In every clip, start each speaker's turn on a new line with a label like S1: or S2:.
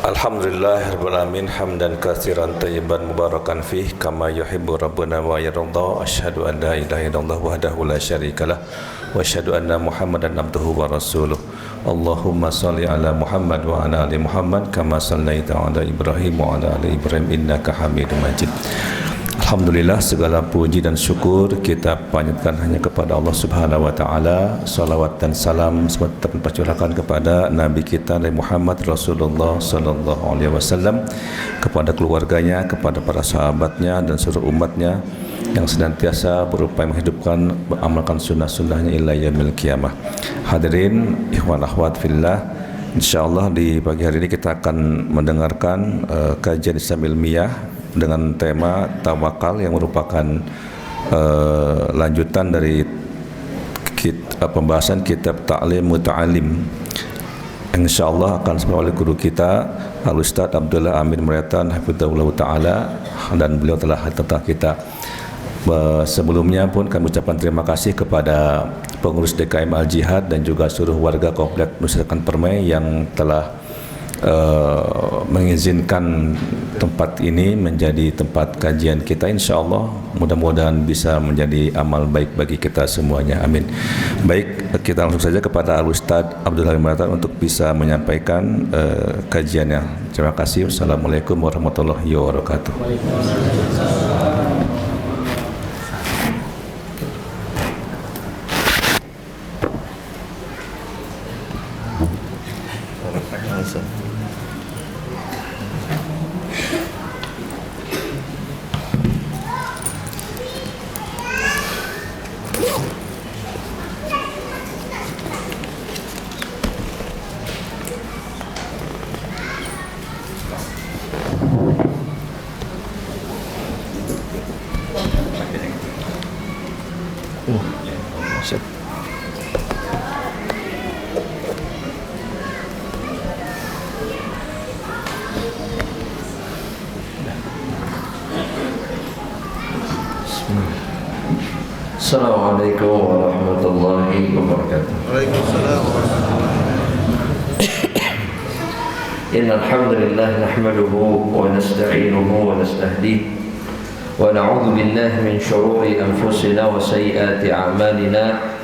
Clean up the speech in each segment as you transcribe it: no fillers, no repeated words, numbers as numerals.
S1: Alhamdulillahirabbil alamin hamdan katsiran thayyiban mubarakan fih kama yuhibbu rabbuna wa yarda. Asyhadu an la ilaha illallah wahdahu la syarikalah wa asyhadu anna Muhammadan abduhu wa rasuluh. Allahumma shalli ala Muhammad wa ala ali Muhammad kama shallaita ala Ibrahim wa ala ali Ibrahim innaka Hamidum Majid. Alhamdulillah, segala puji dan syukur kita panjatkan hanya kepada Allah Subhanahu wa taala. Salawat dan salam semoga tercurahkan kepada Nabi kita Nabi Muhammad Rasulullah sallallahu alaihi wasallam, kepada keluarganya, kepada para sahabatnya dan seluruh umatnya yang senantiasa berupaya menghidupkan, beramalkan sunnah-sunnahnya ila yaumil qiyamah. Hadirin ikhwan akhwat fillah, insyaallah di pagi hari ini kita akan mendengarkan kajian Islam ilmiah dengan tema tawakal yang merupakan lanjutan dari pembahasan kitab Ta'lim Muta'alim yang insyaallah akan disampaikan oleh guru kita Al-Ustaz Abdullah Amin Muriatan hafizahullah ta'ala, dan beliau telah hadir tengah kita. Sebelumnya pun kami ucapkan terima kasih kepada pengurus DKM Al-Jihad dan juga seluruh warga komplek Nusantara Permai yang telah mengizinkan tempat ini menjadi tempat kajian kita. InsyaAllah mudah-mudahan bisa menjadi amal baik bagi kita semuanya, amin. Baik, kita langsung saja kepada Al-Ustaz Abdullah Muratan untuk bisa menyampaikan kajiannya. Terima kasih. Wassalamualaikum warahmatullahi wabarakatuh.
S2: Assalamualaikum warahmatullahi wabarakatuh.
S3: Waalaikumsalam warahmatullahi wabarakatuh.
S2: Innal hamdalillah nahmaduhu wa nasta'inuhu wa nastahdihi wa na'udzu billahi min shururi anfusina wa sayyiati a'malina.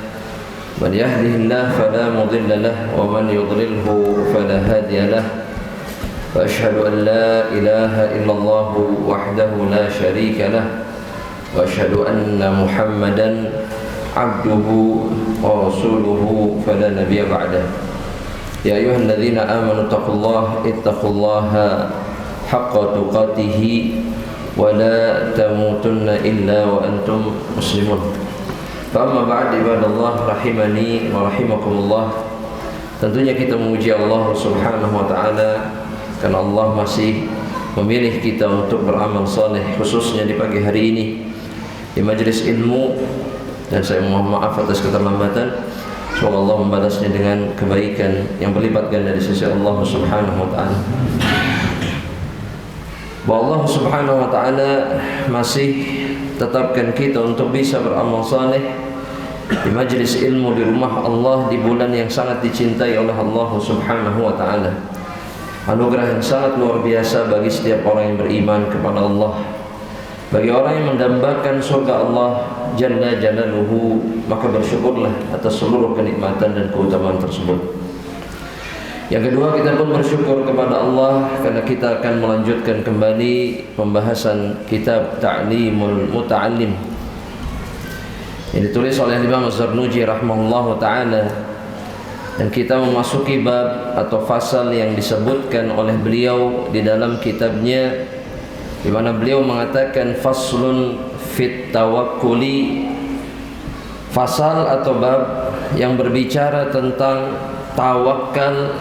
S2: Man yahdihillahu fala mudilla lahu wa man yudlilhu fala hadiya lahu. Wa asyhadu an la ilaha illallah wahdahu la syarika lahu. وأشهد أن محمدا عبده ورسوله فلا نبي بعده. يا أيها الذين آمنوا اتقوا الله حق تقاته ولا تموتن إلا وأنتم مسلمون. فأما بعد عباد الله rahimani wa rahimakumullah. Tentunya kita memuji Allah Subhanahu wa taala karena Allah masih memilih kita untuk beramal saleh, khususnya di pagi hari ini di majelis ilmu, dan saya mohon maaf atas keterlambatan. Semoga Allah membalasnya dengan kebaikan yang berlipat ganda di sisi Allah Subhanahu wa taala. Bahwa Allah Subhanahu wa taala masih tetapkan kita untuk bisa beramal saleh di majelis ilmu di rumah Allah di bulan yang sangat dicintai oleh Allah Subhanahu wa taala. Anugerah yang sangat luar biasa bagi setiap orang yang beriman kepada Allah. Bagi orang yang mendambakan surga Allah Jalla Jalaluhu, maka bersyukurlah atas seluruh kenikmatan dan keutamaan tersebut. Yang kedua, kita pun bersyukur kepada Allah karena kita akan melanjutkan kembali pembahasan kitab Ta'limul Muta'allim yang ditulis oleh Imam Az-Zarnuji rahimahullahu ta'ala, dan kita memasuki bab atau fasal yang disebutkan oleh beliau di dalam kitabnya, di mana beliau mengatakan faslun fit tawakkuli, fasal atau bab yang berbicara tentang tawakal,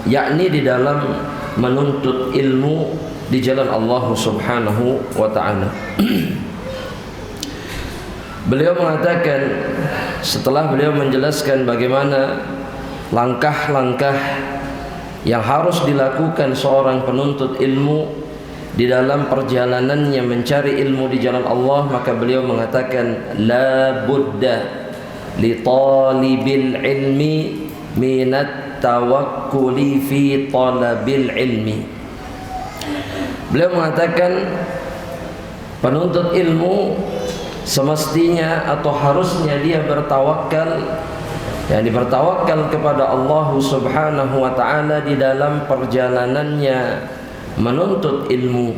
S2: yakni di dalam menuntut ilmu di jalan Allah Subhanahu wa taala. Beliau mengatakan, setelah beliau menjelaskan bagaimana langkah-langkah yang harus dilakukan seorang penuntut ilmu di dalam perjalanannya mencari ilmu di jalan Allah, maka beliau mengatakan la budda li talibil ilmi minat tawakkuli fi talabil ilmi. Beliau mengatakan penuntut ilmu semestinya atau harusnya dia bertawakal, yakni bertawakal kepada Allah Subhanahu wa taala di dalam perjalanannya menuntut ilmu.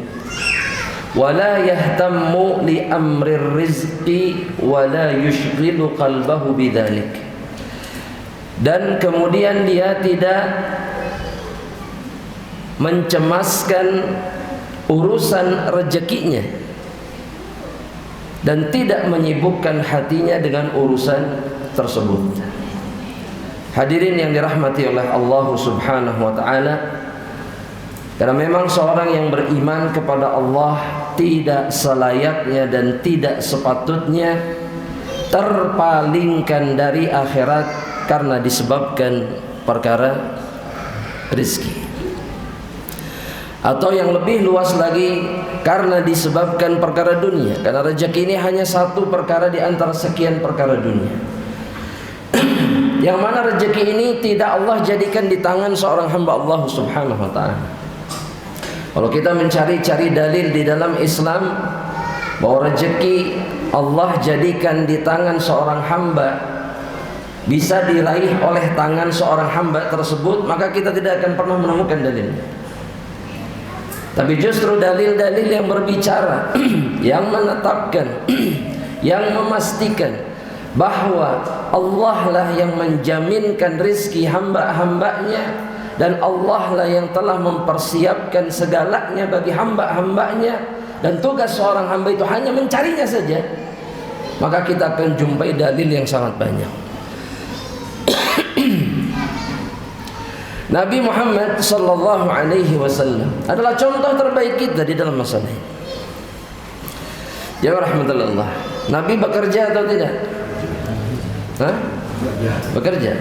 S2: Wala yahtammu li amrir rizqi wala yushghilu qalbahu bidzalik. Dan kemudian dia tidak mencemaskan urusan rezekinya dan tidak menyibukkan hatinya dengan urusan tersebut. Hadirin yang dirahmati oleh Allah Subhanahu wa taala, karena memang seorang yang beriman kepada Allah tidak selayaknya dan tidak sepatutnya terpalingkan dari akhirat karena disebabkan perkara rezeki, atau yang lebih luas lagi karena disebabkan perkara dunia, karena rezeki ini hanya satu perkara di antara sekian perkara dunia. Yang mana rezeki ini tidak Allah jadikan di tangan seorang hamba Allah Subhanahu wa taala. Kalau kita mencari-cari dalil di dalam Islam bahwa rezeki Allah jadikan di tangan seorang hamba, bisa diraih oleh tangan seorang hamba tersebut, maka kita tidak akan pernah menemukan dalilnya. Tapi justru dalil-dalil yang berbicara, yang menetapkan, yang memastikan bahwa Allah lah yang menjaminkan rizki hamba-hambanya, dan Allah lah yang telah mempersiapkan segalanya bagi hamba-hambanya, dan tugas seorang hamba itu hanya mencarinya saja, maka kita akan jumpai dalil yang sangat banyak. Nabi Muhammad sallallahu alaihi wasallam adalah contoh terbaik kita di dalam masalah ini. Ya rahmatullah. Nabi bekerja atau tidak? Hah? Bekerja.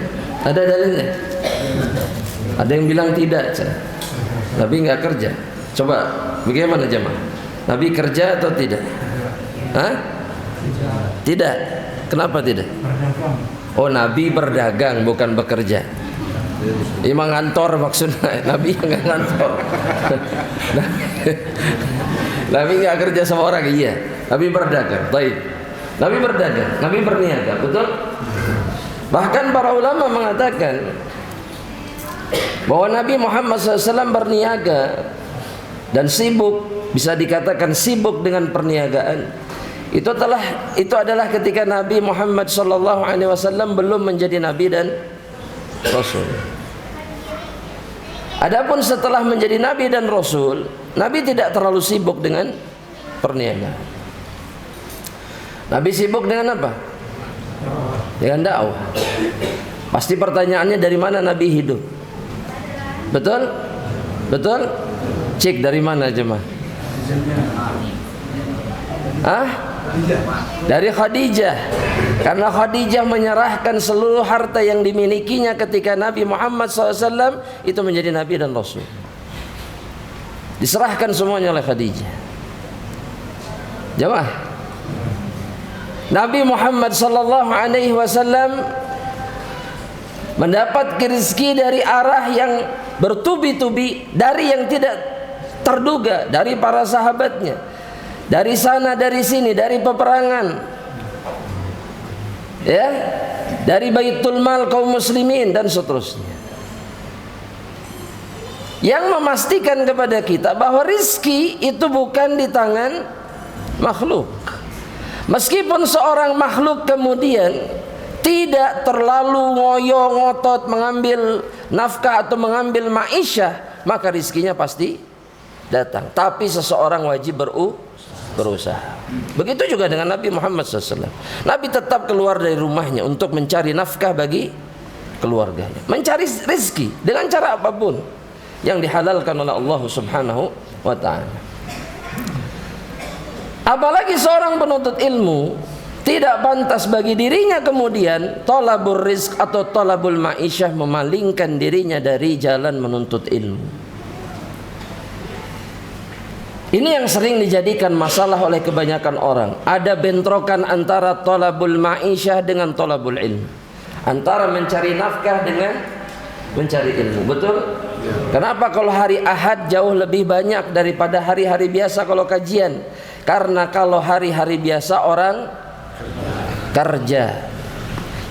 S2: Ada dalilnya? Ada yang bilang tidak. Nabi enggak kerja. Coba bagaimana jemaah? Nabi kerja atau tidak? Hah? Tidak. Kenapa tidak? Oh, Nabi berdagang bukan bekerja. Imam ngantor maksudnya. Nabi enggak ngantor. Nabi enggak kerja sama orang, iya. Nabi berdagang. Baik. Nabi berdagang, Nabi berniaga, betul? Bahkan para ulama mengatakan bahwa Nabi Muhammad SAW berniaga dan sibuk, bisa dikatakan sibuk dengan perniagaan. Itu adalah ketika Nabi Muhammad SAW belum menjadi Nabi dan Rasul. Adapun setelah menjadi Nabi dan Rasul, Nabi tidak terlalu sibuk dengan perniagaan. Nabi sibuk dengan apa? Dengan dakwah. Pasti pertanyaannya, dari mana Nabi hidup? Betul? Betul? Cek dari mana jemaah? Hah? Dari Khadijah. Karena Khadijah menyerahkan seluruh harta yang dimilikinya ketika Nabi Muhammad SAW itu menjadi Nabi dan Rasul. Diserahkan semuanya oleh Khadijah. Jemaah, Nabi Muhammad sallallahu alaihi wasallam mendapat rezeki dari arah yang bertubi-tubi, dari yang tidak terduga, dari para sahabatnya, dari sana dari sini, dari peperangan, ya, dari Baitul Mal kaum muslimin dan seterusnya, yang memastikan kepada kita bahwa rizki itu bukan di tangan makhluk. Meskipun seorang makhluk kemudian tidak terlalu ngoyo ngotot mengambil nafkah atau mengambil ma'isyah, maka rizkinya pasti datang. Tapi seseorang wajib berusaha. Begitu juga dengan Nabi Muhammad SAW. Nabi tetap keluar dari rumahnya untuk mencari nafkah bagi keluarganya, mencari rizki dengan cara apapun yang dihalalkan oleh Allah Subhanahu wa ta'ala. Apalagi seorang penuntut ilmu, tidak pantas bagi dirinya kemudian tolabul rizq atau tolabul ma'isyah, memalingkan dirinya dari jalan menuntut ilmu. Ini yang sering dijadikan masalah oleh kebanyakan orang. Ada bentrokan antara tolabul ma'isyah dengan tolabul ilmu, antara mencari nafkah dengan mencari ilmu. Betul? Kenapa kalau hari Ahad jauh lebih banyak daripada hari-hari biasa kalau kajian? Karena kalau hari-hari biasa orang kerja.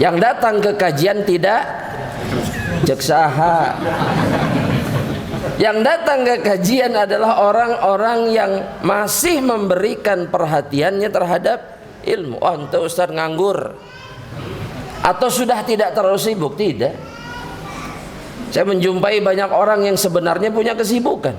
S2: Yang datang ke kajian tidak jeksaha. Yang datang ke kajian adalah orang-orang yang masih memberikan perhatiannya terhadap ilmu. Oh, ente Ustaz nganggur atau sudah tidak terlalu sibuk? Tidak. Saya menjumpai banyak orang yang sebenarnya punya kesibukan,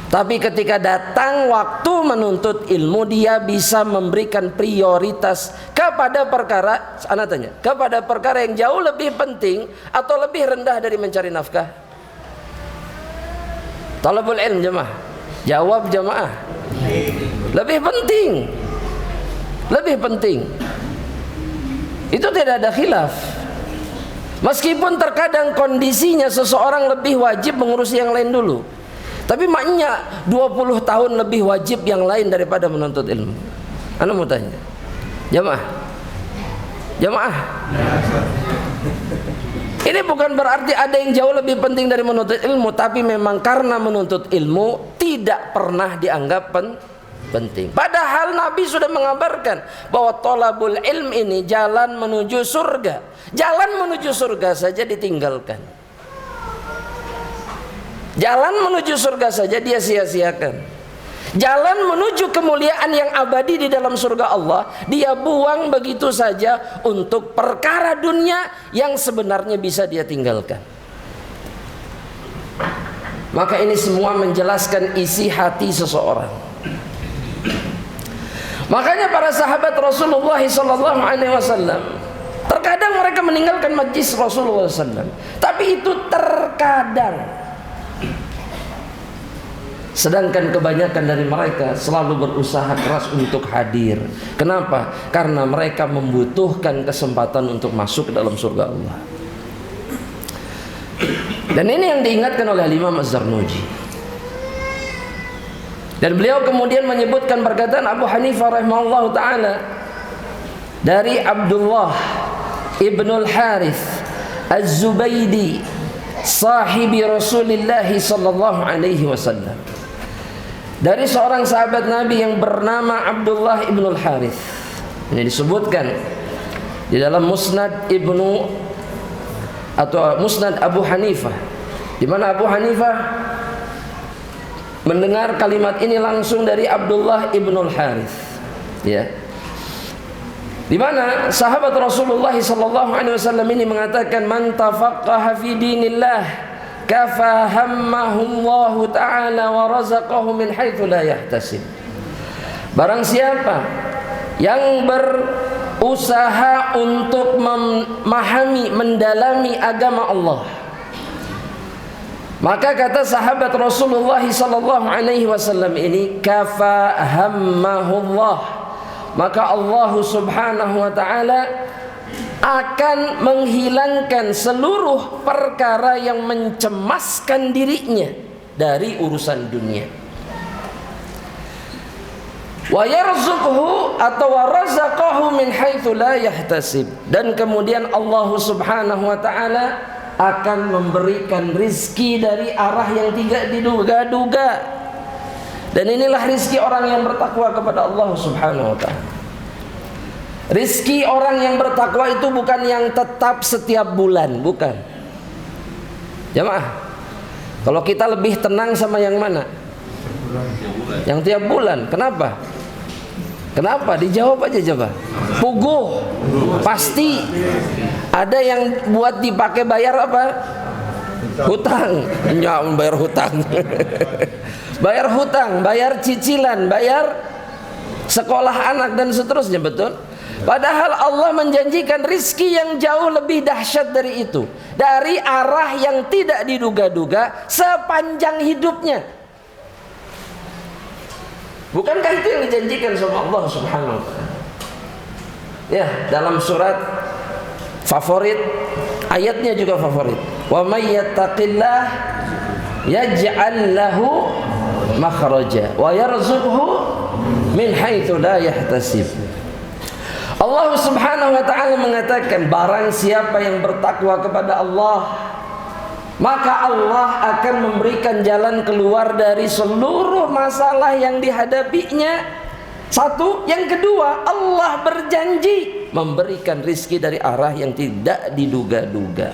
S2: tapi ketika datang waktu menuntut ilmu, dia bisa memberikan prioritas kepada perkara, ana tanya, kepada perkara yang jauh lebih penting atau lebih rendah dari mencari nafkah. Talabul ilm jemaah, jawab jemaah, lebih penting, lebih penting. Itu tidak ada khilaf. Meskipun terkadang kondisinya seseorang lebih wajib mengurusi yang lain dulu, tapi maknya 20 tahun lebih wajib yang lain daripada menuntut ilmu. Anda mau tanya, jamaah, jamaah, ini bukan berarti ada yang jauh lebih penting dari menuntut ilmu, tapi memang karena menuntut ilmu tidak pernah dianggap penting. Padahal Nabi sudah mengabarkan bahwa thalabul ilm ini jalan menuju surga. Jalan menuju surga saja ditinggalkan. Jalan menuju surga saja dia sia-siakan. Jalan menuju kemuliaan yang abadi di dalam surga Allah dia buang begitu saja untuk perkara dunia yang sebenarnya bisa dia tinggalkan. Maka ini semua menjelaskan isi hati seseorang. Makanya para sahabat Rasulullah SAW terkadang mereka meninggalkan majlis Rasulullah SAW, tapi itu terkadang. Sedangkan kebanyakan dari mereka selalu berusaha keras untuk hadir. Kenapa? Karena mereka membutuhkan kesempatan untuk masuk ke dalam surga Allah. Dan ini yang diingatkan oleh Imam Az-Zarnuji. Dan beliau kemudian menyebutkan perkataan Abu Hanifah rahimahullah ta'ala dari Abdullah Ibnul Harith Az-Zubaydi sahibi Rasulullah sallallahu alaihi wasallam, dari seorang sahabat Nabi yang bernama Abdullah Ibnul Harith. Ini disebutkan di dalam Musnad Ibnu atau Musnad Abu Hanifah, di mana Abu Hanifah mendengar kalimat ini langsung dari Abdullah Ibnul Harith, ya. Di mana sahabat Rasulullah sallallahu alaihi wasallam ini mengatakan, man tafaqqaha fi dinillah kafahammahu Allah taala wa razaqahu min haitsu la yahtasib. Barang siapa yang berusaha untuk memahami, mendalami agama Allah, maka kata sahabat Rasulullah sallallahu alaihi wasallam ini, kafahammahu Allah, maka Allah subhanahu wa ta'ala akan menghilangkan seluruh perkara yang mencemaskan dirinya dari urusan dunia. Wa yarzuqhu atau warazaqahu min haitsu la yahtasib, dan kemudian Allah subhanahu wa ta'ala akan memberikan rizki dari arah yang tidak diduga-duga. Dan inilah rizki orang yang bertakwa kepada Allah subhanahu wa ta'ala. Rizki orang yang bertakwa itu bukan yang tetap setiap bulan, bukan. Jamaah, kalau kita lebih tenang sama yang mana? Yang tiap bulan. Kenapa? Kenapa? Dijawab aja coba. Puguh. Pasti. Ada yang buat dipakai bayar apa? Hutang. Ya, bayar hutang. Bayar hutang, bayar cicilan, bayar sekolah anak dan seterusnya, betul? Padahal Allah menjanjikan rizki yang jauh lebih dahsyat dari itu, dari arah yang tidak diduga-duga sepanjang hidupnya. Bukankah itu yang dijanjikan sama Allah subhanahu wa ta'ala? Ya, dalam surat favorit, ayatnya juga favorit. Wa may yattaqillah yaj'al lahu makhraja wa yarzuqhu min haitsu la yahtasib. Allah subhanahu wa ta'ala mengatakan, barang siapa yang bertakwa kepada Allah, maka Allah akan memberikan jalan keluar dari seluruh masalah yang dihadapinya. Satu, yang kedua, Allah berjanji memberikan rizki dari arah yang tidak diduga-duga.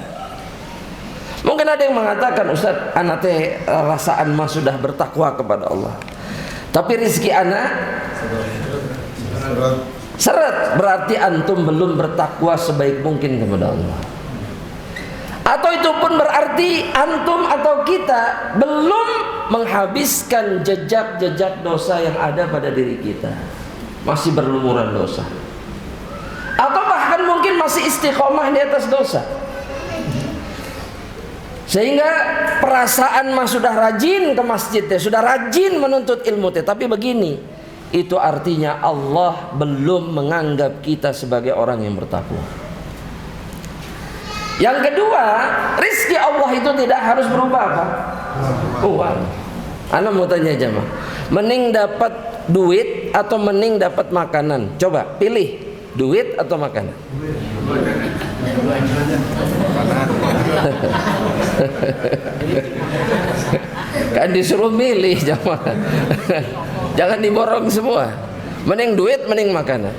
S2: Mungkin ada yang mengatakan, Ustaz, anak teh rasaan mah sudah bertakwa kepada Allah, tapi rizki anak seret, berarti antum belum bertakwa sebaik mungkin kepada Allah. Atau itu pun berarti antum atau kita belum menghabiskan jejak-jejak dosa yang ada pada diri kita, masih berlumuran dosa. Atau bahkan mungkin masih istiqomah di atas dosa, sehingga perasaan mah sudah rajin ke masjidnya, sudah rajin menuntut ilmu teh. Tapi begini, itu artinya Allah belum menganggap kita sebagai orang yang bertakwa. Yang kedua, rizki Allah itu tidak harus berupa apa? Uang. Ana mau tanya jemaah, mending dapat duit atau mending dapat makanan? Coba pilih, duit atau makanan? Kan disuruh milih jemaah. Jangan diborong semua. Mending duit, mending makanan.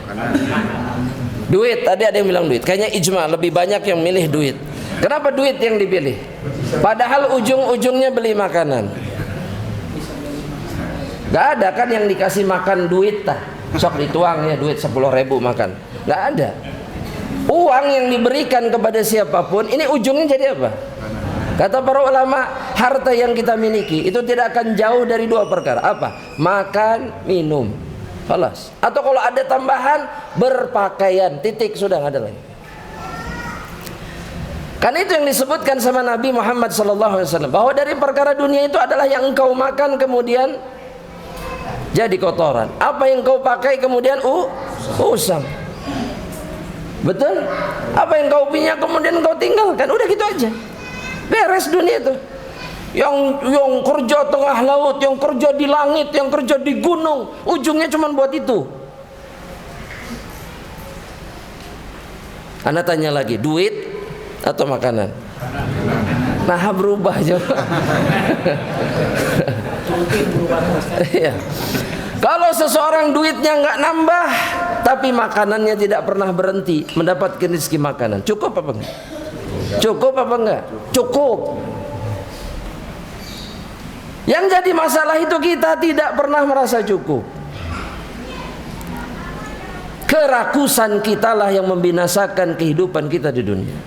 S2: Duit, tadi ada yang bilang duit. Kayaknya ijma lebih banyak yang milih duit. Kenapa duit yang dipilih? Padahal ujung-ujungnya beli makanan. Gak ada kan yang dikasih makan duit tah. Sok dituang ya duit 10.000 makan. Gak ada. Uang yang diberikan kepada siapapun, ini ujungnya jadi apa? Kata para ulama, harta yang kita miliki itu tidak akan jauh dari dua perkara. Apa? Makan, minum. Falas. Atau kalau ada tambahan, berpakaian, titik, sudah nggak ada lagi. Karena itu yang disebutkan sama Nabi Muhammad SAW, bahwa dari perkara dunia itu adalah yang engkau makan kemudian jadi kotoran, apa yang kau pakai kemudian usang. Betul? Apa yang kau punya kemudian kau tinggalkan, udah gitu aja, beres dunia itu. Yang kerja tengah laut, yang kerja di langit, yang kerja di gunung, ujungnya cuma buat itu. Anda tanya lagi, duit atau makanan? Nah, berubah aja. Kalau seseorang duitnya nggak nambah, tapi makanannya tidak pernah berhenti, mendapatkan rezeki makanan, cukup apa enggak? Cukup apa enggak? Cukup. Yang jadi masalah itu kita tidak pernah merasa cukup. Kerakusan kitalah yang membinasakan kehidupan kita di dunia.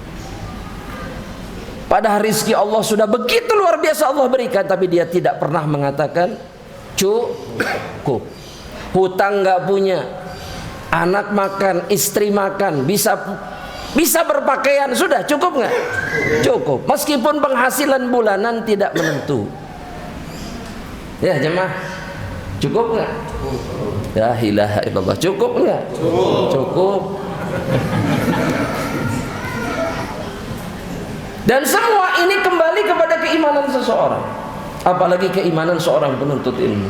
S2: Padahal rizki Allah sudah begitu luar biasa Allah berikan, tapi dia tidak pernah mengatakan cukup. Hutang nggak punya, anak makan, istri makan, bisa berpakaian, sudah cukup nggak? Cukup. Meskipun penghasilan bulanan tidak menentu. Ya jemaah, cukup nggak? La ilaha illallah, cukup nggak? Cukup. Dan semua ini kembali kepada keimanan seseorang, apalagi keimanan seorang penuntut ilmu.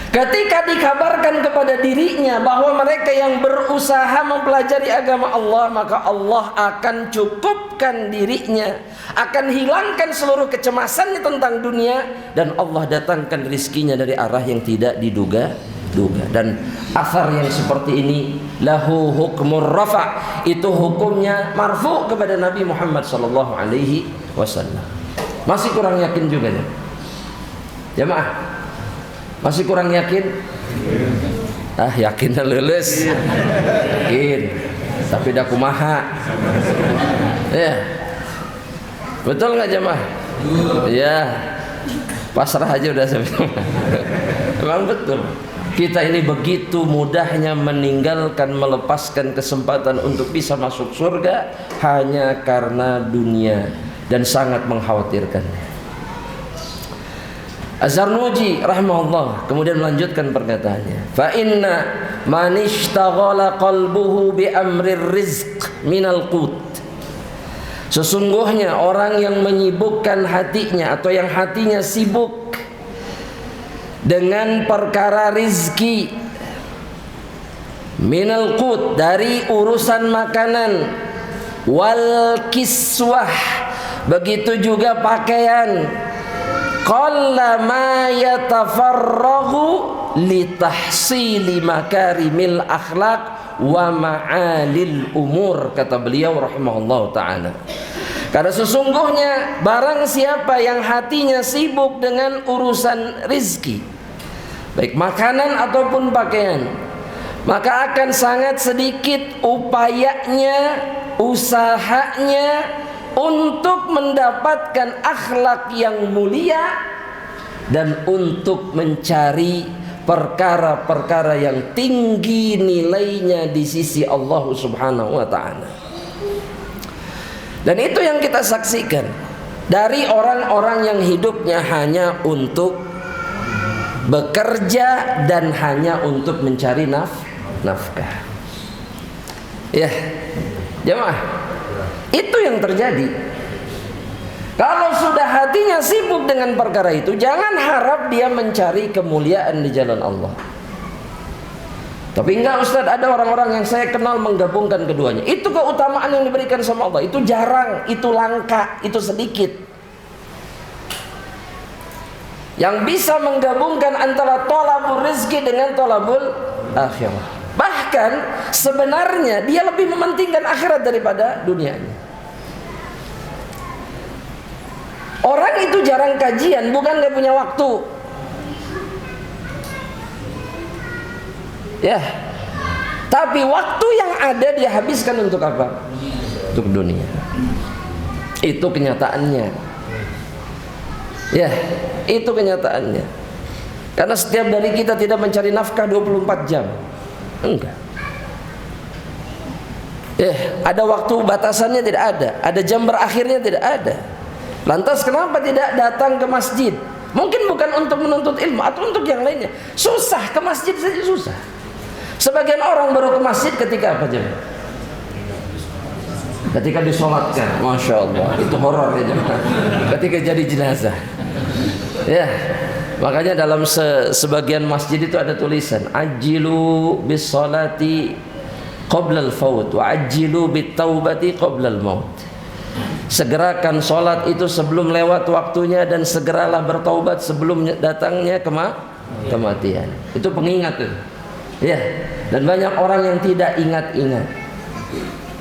S2: Ketika dikabarkan kepada dirinya bahwa mereka yang berusaha mempelajari agama Allah, maka Allah akan cukupkan dirinya, akan hilangkan seluruh kecemasannya tentang dunia, dan Allah datangkan rizkinya dari arah yang tidak diduga-duga. Dan asar yang seperti ini lahu hukmur rafa', itu hukumnya marfu kepada Nabi Muhammad SAW. Masih kurang yakin juga ya jemaah? Masih kurang yakin? Yakin dan lulus. Yakin, tapi dah kumaha. Ya, betul nggak jemaah? Ya, pasrah aja udah sebenarnya. Memang betul. Kita ini begitu mudahnya meninggalkan, melepaskan kesempatan untuk bisa masuk surga hanya karena dunia, dan sangat mengkhawatirkan. Az-Zarnuji rahimahullah kemudian melanjutkan perkataannya, fa inna man ishtaghala qalbuhu bi amrir rizq minal qut, sesungguhnya orang yang menyibukkan hatinya atau yang hatinya sibuk dengan perkara rizki, minal qut, dari urusan makanan, wal kiswah, Begitu juga pakaian. Qalla ma yatafarragu litahsili makarimil akhlaq wa ma'alil umur, kata beliau rahimahullah ta'ala. Karena sesungguhnya barang siapa yang hatinya sibuk dengan urusan rizki, baik makanan ataupun pakaian, maka akan sangat sedikit upayanya, usahanya untuk mendapatkan akhlak yang mulia dan untuk mencari perkara-perkara yang tinggi nilainya di sisi Allah Subhanahu wa ta'ala. Dan itu yang kita saksikan dari orang-orang yang hidupnya hanya untuk bekerja dan hanya untuk mencari nafkah. Ya, jemaah, itu yang terjadi. Kalau sudah hatinya sibuk dengan perkara itu, jangan harap dia mencari kemuliaan di jalan Allah. Tapi enggak Ustaz, ada orang-orang yang saya kenal menggabungkan keduanya. Itu keutamaan yang diberikan sama Allah. Itu jarang, itu langka, itu sedikit. Yang bisa menggabungkan antara thalabul rizki dengan thalabul akhirah. Bahkan sebenarnya dia lebih mementingkan akhirat daripada dunianya. Orang itu jarang kajian bukan gak punya waktu. Ya. Tapi waktu yang ada dia habiskan untuk apa? Untuk dunia. Itu kenyataannya. Ya, itu kenyataannya. Karena setiap dari kita tidak mencari nafkah 24 jam. Enggak. Ada waktu batasannya tidak ada. Ada jam berakhirnya tidak ada. Lantas kenapa tidak datang ke masjid? Mungkin bukan untuk menuntut ilmu atau untuk yang lainnya. Susah, ke masjid saja susah. Sebagian orang baru ke masjid ketika apa jemaah? Ketika disolatkan. Masya Allah, itu horor ya jemaah. Ketika jadi jenazah. Ya, makanya dalam sebagian masjid itu ada tulisan ajilu bis salati qabla al-faut wa ajilu bit taubati qabla al-maut. Segerakan sholat itu sebelum lewat waktunya dan segeralah bertaubat sebelum datangnya kematian. Itu pengingat tuh. Ya, dan banyak orang yang tidak ingat-ingat.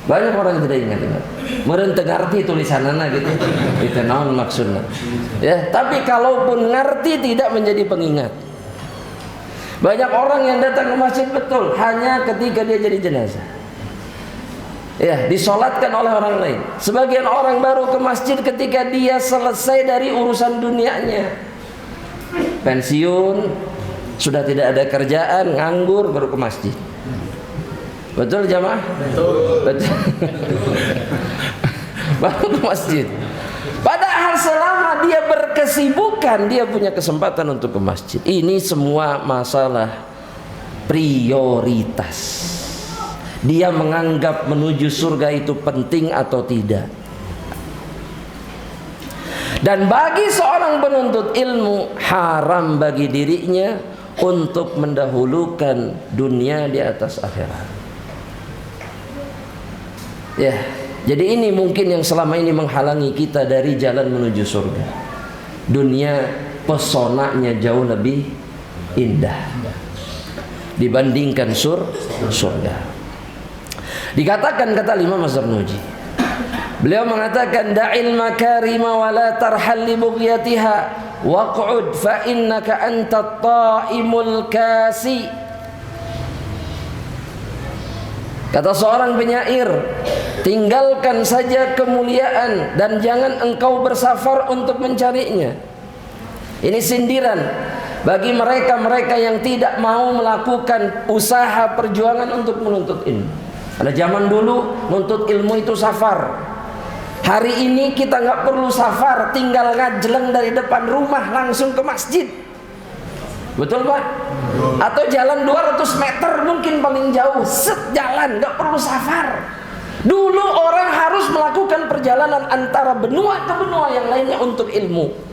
S2: Banyak orang yang tidak ingat-ingat. Meureun teu ngarti tulisanana gitu. Itu naon maksudna. Ya, tapi kalaupun ngarti tidak menjadi pengingat. Banyak orang yang datang ke masjid betul hanya ketika dia jadi jenazah. Ya, disolatkan oleh orang lain. Sebagian orang baru ke masjid ketika dia selesai dari urusan dunianya. Pensiun, sudah tidak ada kerjaan, nganggur, baru ke masjid. Betul jamaah? Betul. Baru ke masjid. Padahal selama dia berkesibukan, dia punya kesempatan untuk ke masjid. Ini semua masalah prioritas. Dia menganggap menuju surga itu penting atau tidak. Dan bagi seorang penuntut ilmu, haram bagi dirinya untuk mendahulukan dunia di atas akhirat. Ya, jadi ini mungkin yang selama ini menghalangi kita dari jalan menuju surga. Dunia pesonanya jauh lebih indah dibandingkan surga. Dikatakan kata Imam Az-Zarnuji, beliau mengatakan da'il makarima wa la tarhal li bughyatiha waq'ud fa innaka antat ta'imul kasi. Kata seorang penyair, tinggalkan saja kemuliaan dan jangan engkau bersafar untuk mencarinya. Ini sindiran bagi mereka-mereka yang tidak mau melakukan usaha perjuangan untuk menuntut ilmu. Pada zaman dulu nuntut ilmu itu safar. Hari ini kita nggak perlu safar, tinggal ngajeleng dari depan rumah langsung ke masjid. Betul Pak? Atau jalan 200 meter mungkin paling jauh, set jalan, nggak perlu safar. Dulu orang harus melakukan perjalanan antara benua ke benua yang lainnya untuk ilmu.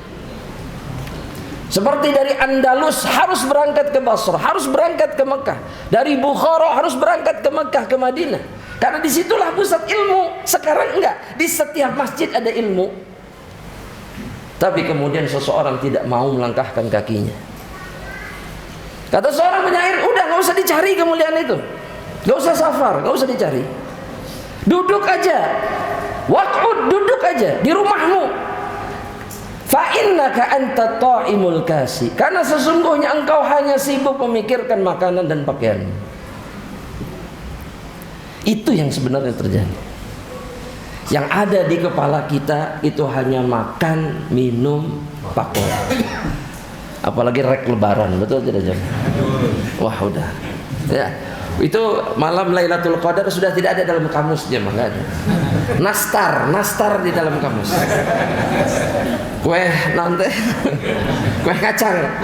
S2: Seperti dari Andalus harus berangkat ke Basrah, harus berangkat ke Mekah. Dari Bukhara harus berangkat ke Mekah, ke Madinah. Karena disitulah pusat ilmu. Sekarang enggak, di setiap masjid ada ilmu. Tapi kemudian seseorang tidak mau melangkahkan kakinya. Kata seorang penyair, udah gak usah dicari kemuliaan itu, gak usah safar, gak usah dicari. Duduk aja, waq'ud, duduk aja di rumahmu. Fa innaka anta ta'imul kasi, karena sesungguhnya engkau hanya sibuk memikirkan makanan dan pakaian. Itu yang sebenarnya terjadi. Yang ada di kepala kita itu hanya makan, minum, pakaian. Apalagi rek lebaran, betul tidak jam? Wah udah. Ya, itu malam Lailatul Qadar sudah tidak ada dalam kamus jam, enggak ada. Nastar di dalam kamus. Kue nanti, kue kacang,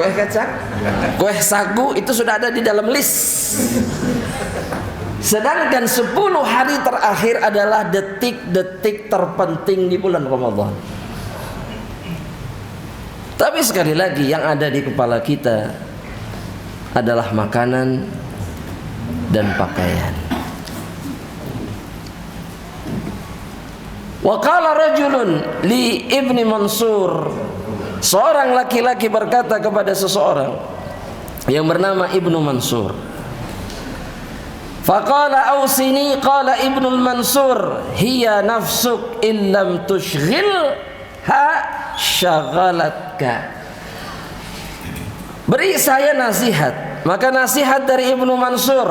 S2: kue sagu itu sudah ada di dalam list. Sedangkan 10 hari terakhir adalah detik-detik terpenting di bulan Ramadan. Tapi sekali lagi yang ada di kepala kita adalah makanan dan pakaian. Wa qala rajulun li Ibni Mansur, seorang laki-laki berkata kepada seseorang yang bernama Ibnu Mansur. Faqala awsini, qala Ibnu Mansur, hiya nafsuk illam tushghilha syagalatka. Beri saya nasihat. Maka nasihat dari Ibnu Mansur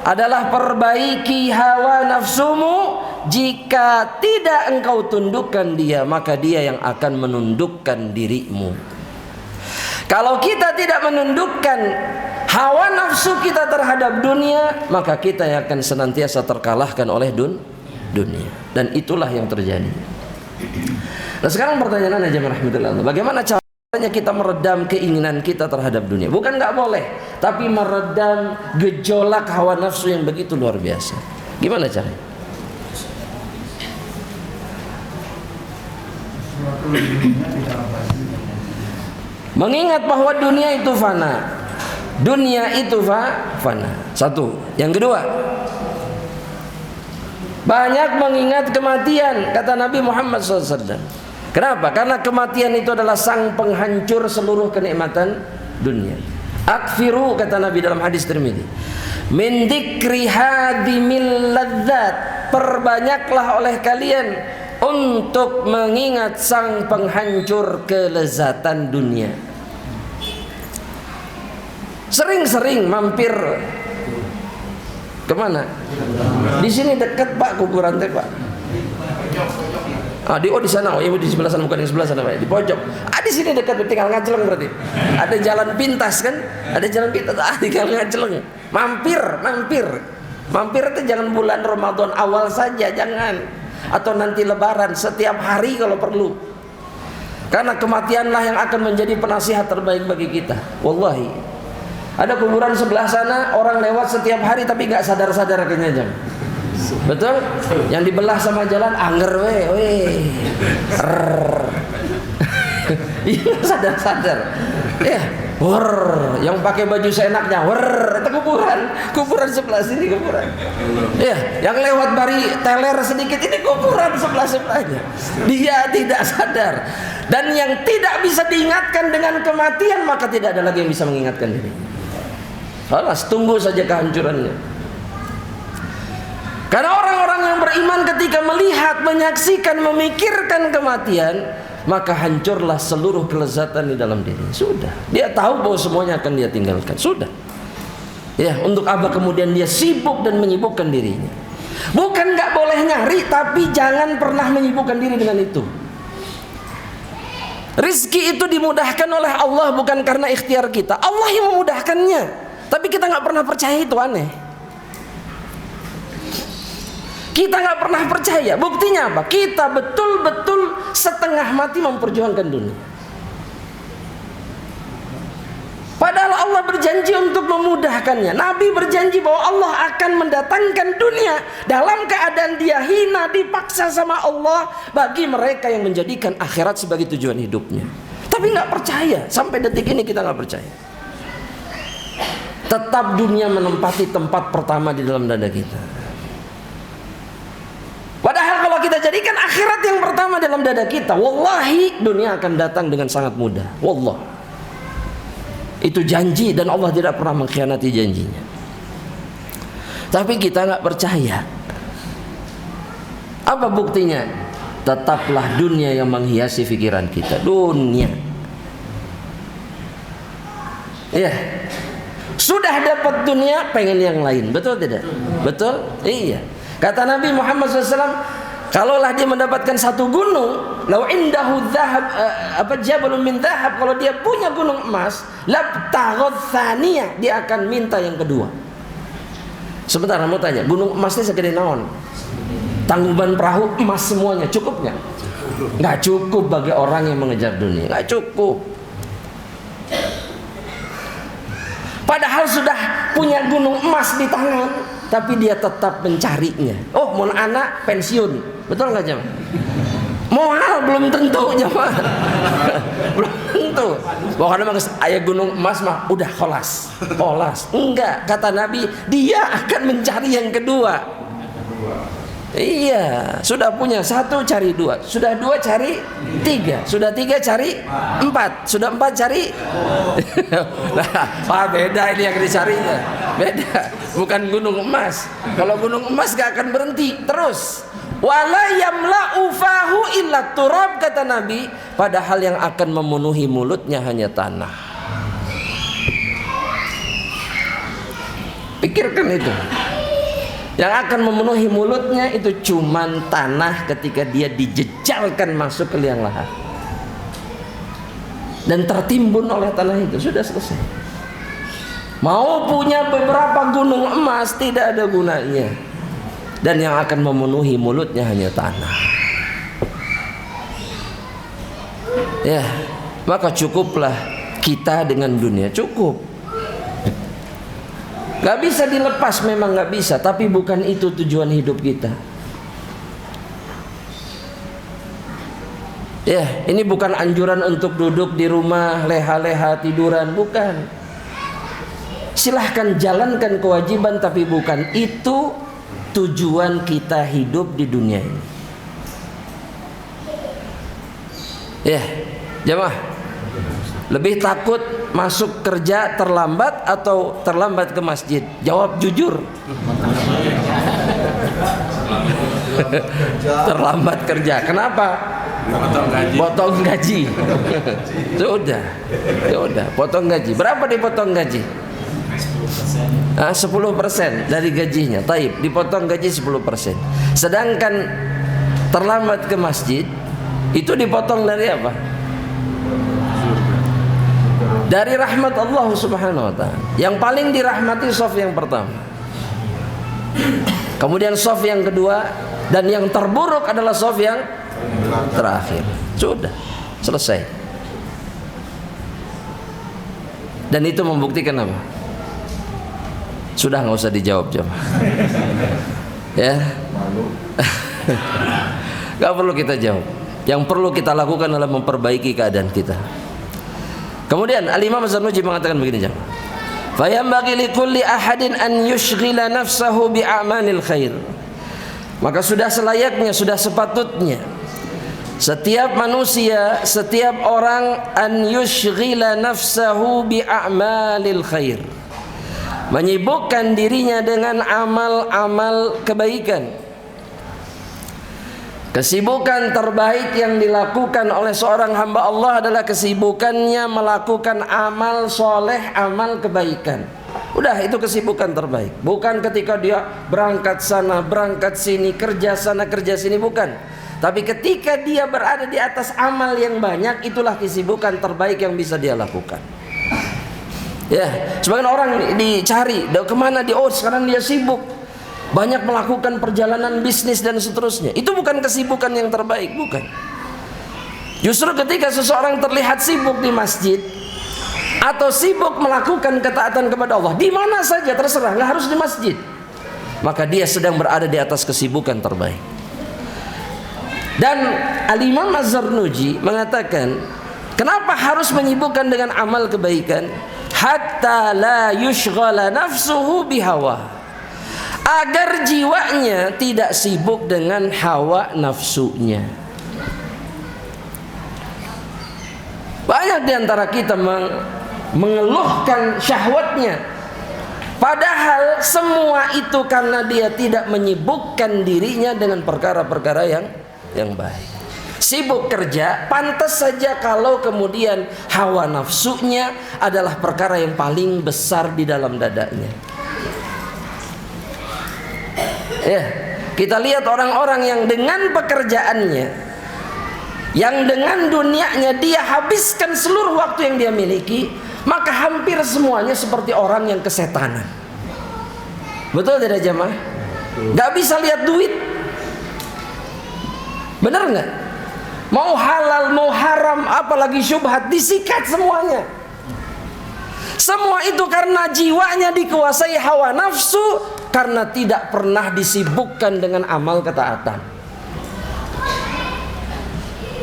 S2: adalah perbaiki hawa nafsumu. Jika tidak engkau tundukkan dia, maka dia yang akan menundukkan dirimu. Kalau kita tidak menundukkan hawa nafsu kita terhadap dunia, maka kita yang akan senantiasa terkalahkan oleh dunia. Dan itulah yang terjadi. Nah sekarang pertanyaan aja rahmatullah, bagaimana caranya kita meredam keinginan kita terhadap dunia? Bukan nggak boleh, tapi meredam gejolak hawa nafsu yang begitu luar biasa. Gimana caranya? Mengingat bahwa dunia itu fana. Dunia itu fana. Satu. Yang kedua, banyak mengingat kematian. Kata Nabi Muhammad SAW. Kenapa? Karena kematian itu adalah sang penghancur seluruh kenikmatan dunia. Akfiru, kata Nabi dalam hadis Tirmidzi, min dzikri hadimil ladzat, perbanyaklah oleh kalian untuk mengingat sang penghancur kelezatan dunia. Sering-sering mampir kemana? Di sini dekat Pak kuburan teh Pak. Di sana, di sebelah sana, bukan di sebelah sana Pak. Di pojok. Di sini dekat, tinggal ngajeleng berarti. Ada jalan pintas kan? Ada jalan pintas. Tinggal ngajeleng. Mampir itu jangan bulan Ramadan awal saja, jangan. Atau nanti lebaran, setiap hari kalau perlu. Karena kematianlah yang akan menjadi penasihat terbaik bagi kita. Wallahi. Ada kuburan sebelah sana, orang lewat setiap hari tapi nggak sadar-sadar kayaknya jam. Betul? Yang dibelah sama jalan angger Iya sadar-sadar. Yang pakai baju seenaknya, itu kuburan sebelah sini kuburan. Yang lewat bari teler sedikit, ini kuburan sebelah-sebelahnya. Dia tidak sadar. Dan yang tidak bisa diingatkan dengan kematian, maka tidak ada lagi yang bisa mengingatkan diri. Alas, tunggu saja kehancurannya. Karena orang-orang yang beriman ketika melihat, menyaksikan, memikirkan kematian, maka hancurlah seluruh kelezatan di dalam diri. Sudah, dia tahu bahwa semuanya akan dia tinggalkan. Sudah. Untuk apa kemudian dia sibuk dan menyibukkan dirinya? Bukan nggak boleh nyari, tapi jangan pernah menyibukkan diri dengan itu. Rizki itu dimudahkan oleh Allah, bukan karena ikhtiar kita. Allah yang memudahkannya. Tapi kita nggak pernah percaya, itu aneh. Kita nggak pernah percaya. Buktinya apa? Kita betul-betul setengah mati memperjuangkan dunia. Padahal Allah berjanji untuk memudahkannya. Nabi berjanji bahwa Allah akan mendatangkan dunia dalam keadaan dia hina, dipaksa sama Allah, bagi mereka yang menjadikan akhirat sebagai tujuan hidupnya. Tapi nggak percaya. Sampai detik ini kita nggak percaya. Tetap dunia menempati tempat pertama di dalam dada kita. Padahal kalau kita jadikan akhirat yang pertama diterima dalam dada kita, wallahi dunia akan datang dengan sangat mudah. Wallah. Itu janji dan Allah tidak pernah mengkhianati janjinya. Tapi kita nggak percaya. Apa buktinya? Tetaplah dunia yang menghiasi pikiran kita. Dunia. Ya. Sudah dapat dunia, pengen yang lain. Betul tidak? Betul? Iya. Kata Nabi Muhammad SAW, kalaulah dia mendapatkan satu gunung, lau indahu dhahab, jabalun min dhahab, kalau dia punya gunung emas, labtaghad tsaniyah, dia akan minta yang kedua. Sebentar, mau tanya, gunung emasnya segede naon? Tangguban perahu emas semuanya, cukup nggak? Nggak cukup bagi orang yang mengejar dunia, nggak cukup. Padahal sudah punya gunung emas di tangan, tapi dia tetap mencarinya. Oh, mau anak pensiun, betul nggak jemaah? Moal belum tentu jemaah, belum tentu. Pokoknya ayah gunung emas mah udah kholas. Enggak, kata Nabi, dia akan mencari yang kedua. Iya, sudah punya satu cari dua, sudah dua cari tiga, sudah tiga cari empat, sudah empat cari. Nah, beda ini yang dicarinya, beda. Bukan gunung emas. Kalau gunung emas gak akan berhenti terus. Wala yamla'u fahu illa turab, kata Nabi. Padahal yang akan memenuhi mulutnya hanya tanah. Pikirkan itu. Yang akan memenuhi mulutnya itu cuman tanah ketika dia dijejalkan masuk ke liang lahat dan tertimbun oleh tanah itu, sudah selesai. Mau punya beberapa gunung emas tidak ada gunanya, dan yang akan memenuhi mulutnya hanya tanah. Ya, maka cukuplah kita dengan dunia, cukup. Gak bisa dilepas, memang gak bisa, tapi bukan itu tujuan hidup kita. Ya, ini bukan anjuran untuk duduk di rumah leha-leha tiduran, bukan. Silahkan jalankan kewajiban, tapi bukan itu tujuan kita hidup di dunia ini. Ya, jemaah, lebih takut masuk kerja terlambat atau terlambat ke masjid? Jawab jujur. Terlambat kerja. Kenapa? Potong gaji. Sudah, potong gaji. Berapa dipotong gaji? 10% dari gajinya. Taib, dipotong gaji 10%. Sedangkan terlambat ke masjid itu dipotong dari apa? Dari rahmat Allah Subhanahu wa ta'ala. Yang paling dirahmati shaf yang pertama, kemudian shaf yang kedua, dan yang terburuk adalah shaf yang terakhir. Sudah selesai. Dan itu membuktikan apa? Sudah, nggak usah dijawab jemaah. Ya, nggak perlu kita jawab. Yang perlu kita lakukan adalah memperbaiki keadaan kita. Kemudian Al-Imam Az-Zarnuji mengatakan begini, jemaah. Fayambaghi likulli ahadin an yushghila nafsahu bi'amalil khair. Maka sudah selayaknya, sudah sepatutnya setiap manusia, setiap orang an yushghila nafsahu bi'amalil khair, menyibukkan dirinya dengan amal-amal kebaikan. Kesibukan terbaik yang dilakukan oleh seorang hamba Allah adalah kesibukannya melakukan amal soleh, amal kebaikan. Udah, itu kesibukan terbaik. Bukan ketika dia berangkat sana, berangkat sini, kerja sana, kerja sini, bukan. Tapi ketika dia berada di atas amal yang banyak, itulah kesibukan terbaik yang bisa dia lakukan. Ya, sebagian orang dicari, kemana dia? Oh, sekarang dia sibuk, banyak melakukan perjalanan bisnis dan seterusnya. Itu bukan kesibukan yang terbaik, bukan. Justru ketika seseorang terlihat sibuk di masjid atau sibuk melakukan ketaatan kepada Allah di mana saja terserah, nggak harus di masjid, maka dia sedang berada di atas kesibukan terbaik. Dan Al-Imam Az-Zarnuji mengatakan, kenapa harus menyibukkan dengan amal kebaikan? Hatta la yushghala nafsuhu bihawa, agar jiwanya tidak sibuk dengan hawa nafsunya. Banyak di antara kita mengeluhkan syahwatnya, padahal semua itu karena dia tidak menyibukkan dirinya dengan perkara-perkara yang baik. Sibuk kerja, pantas saja kalau kemudian hawa nafsunya adalah perkara yang paling besar di dalam dadanya. Ya, kita lihat orang-orang yang dengan pekerjaannya, yang dengan dunianya dia habiskan seluruh waktu yang dia miliki, maka hampir semuanya seperti orang yang kesetanan. Betul tidak jemaah? Gak bisa lihat duit. Benar nggak? Mau halal, mau haram, apalagi syubhat, disikat semuanya. Semua itu karena jiwanya dikuasai hawa nafsu, karena tidak pernah disibukkan dengan amal ketaatan.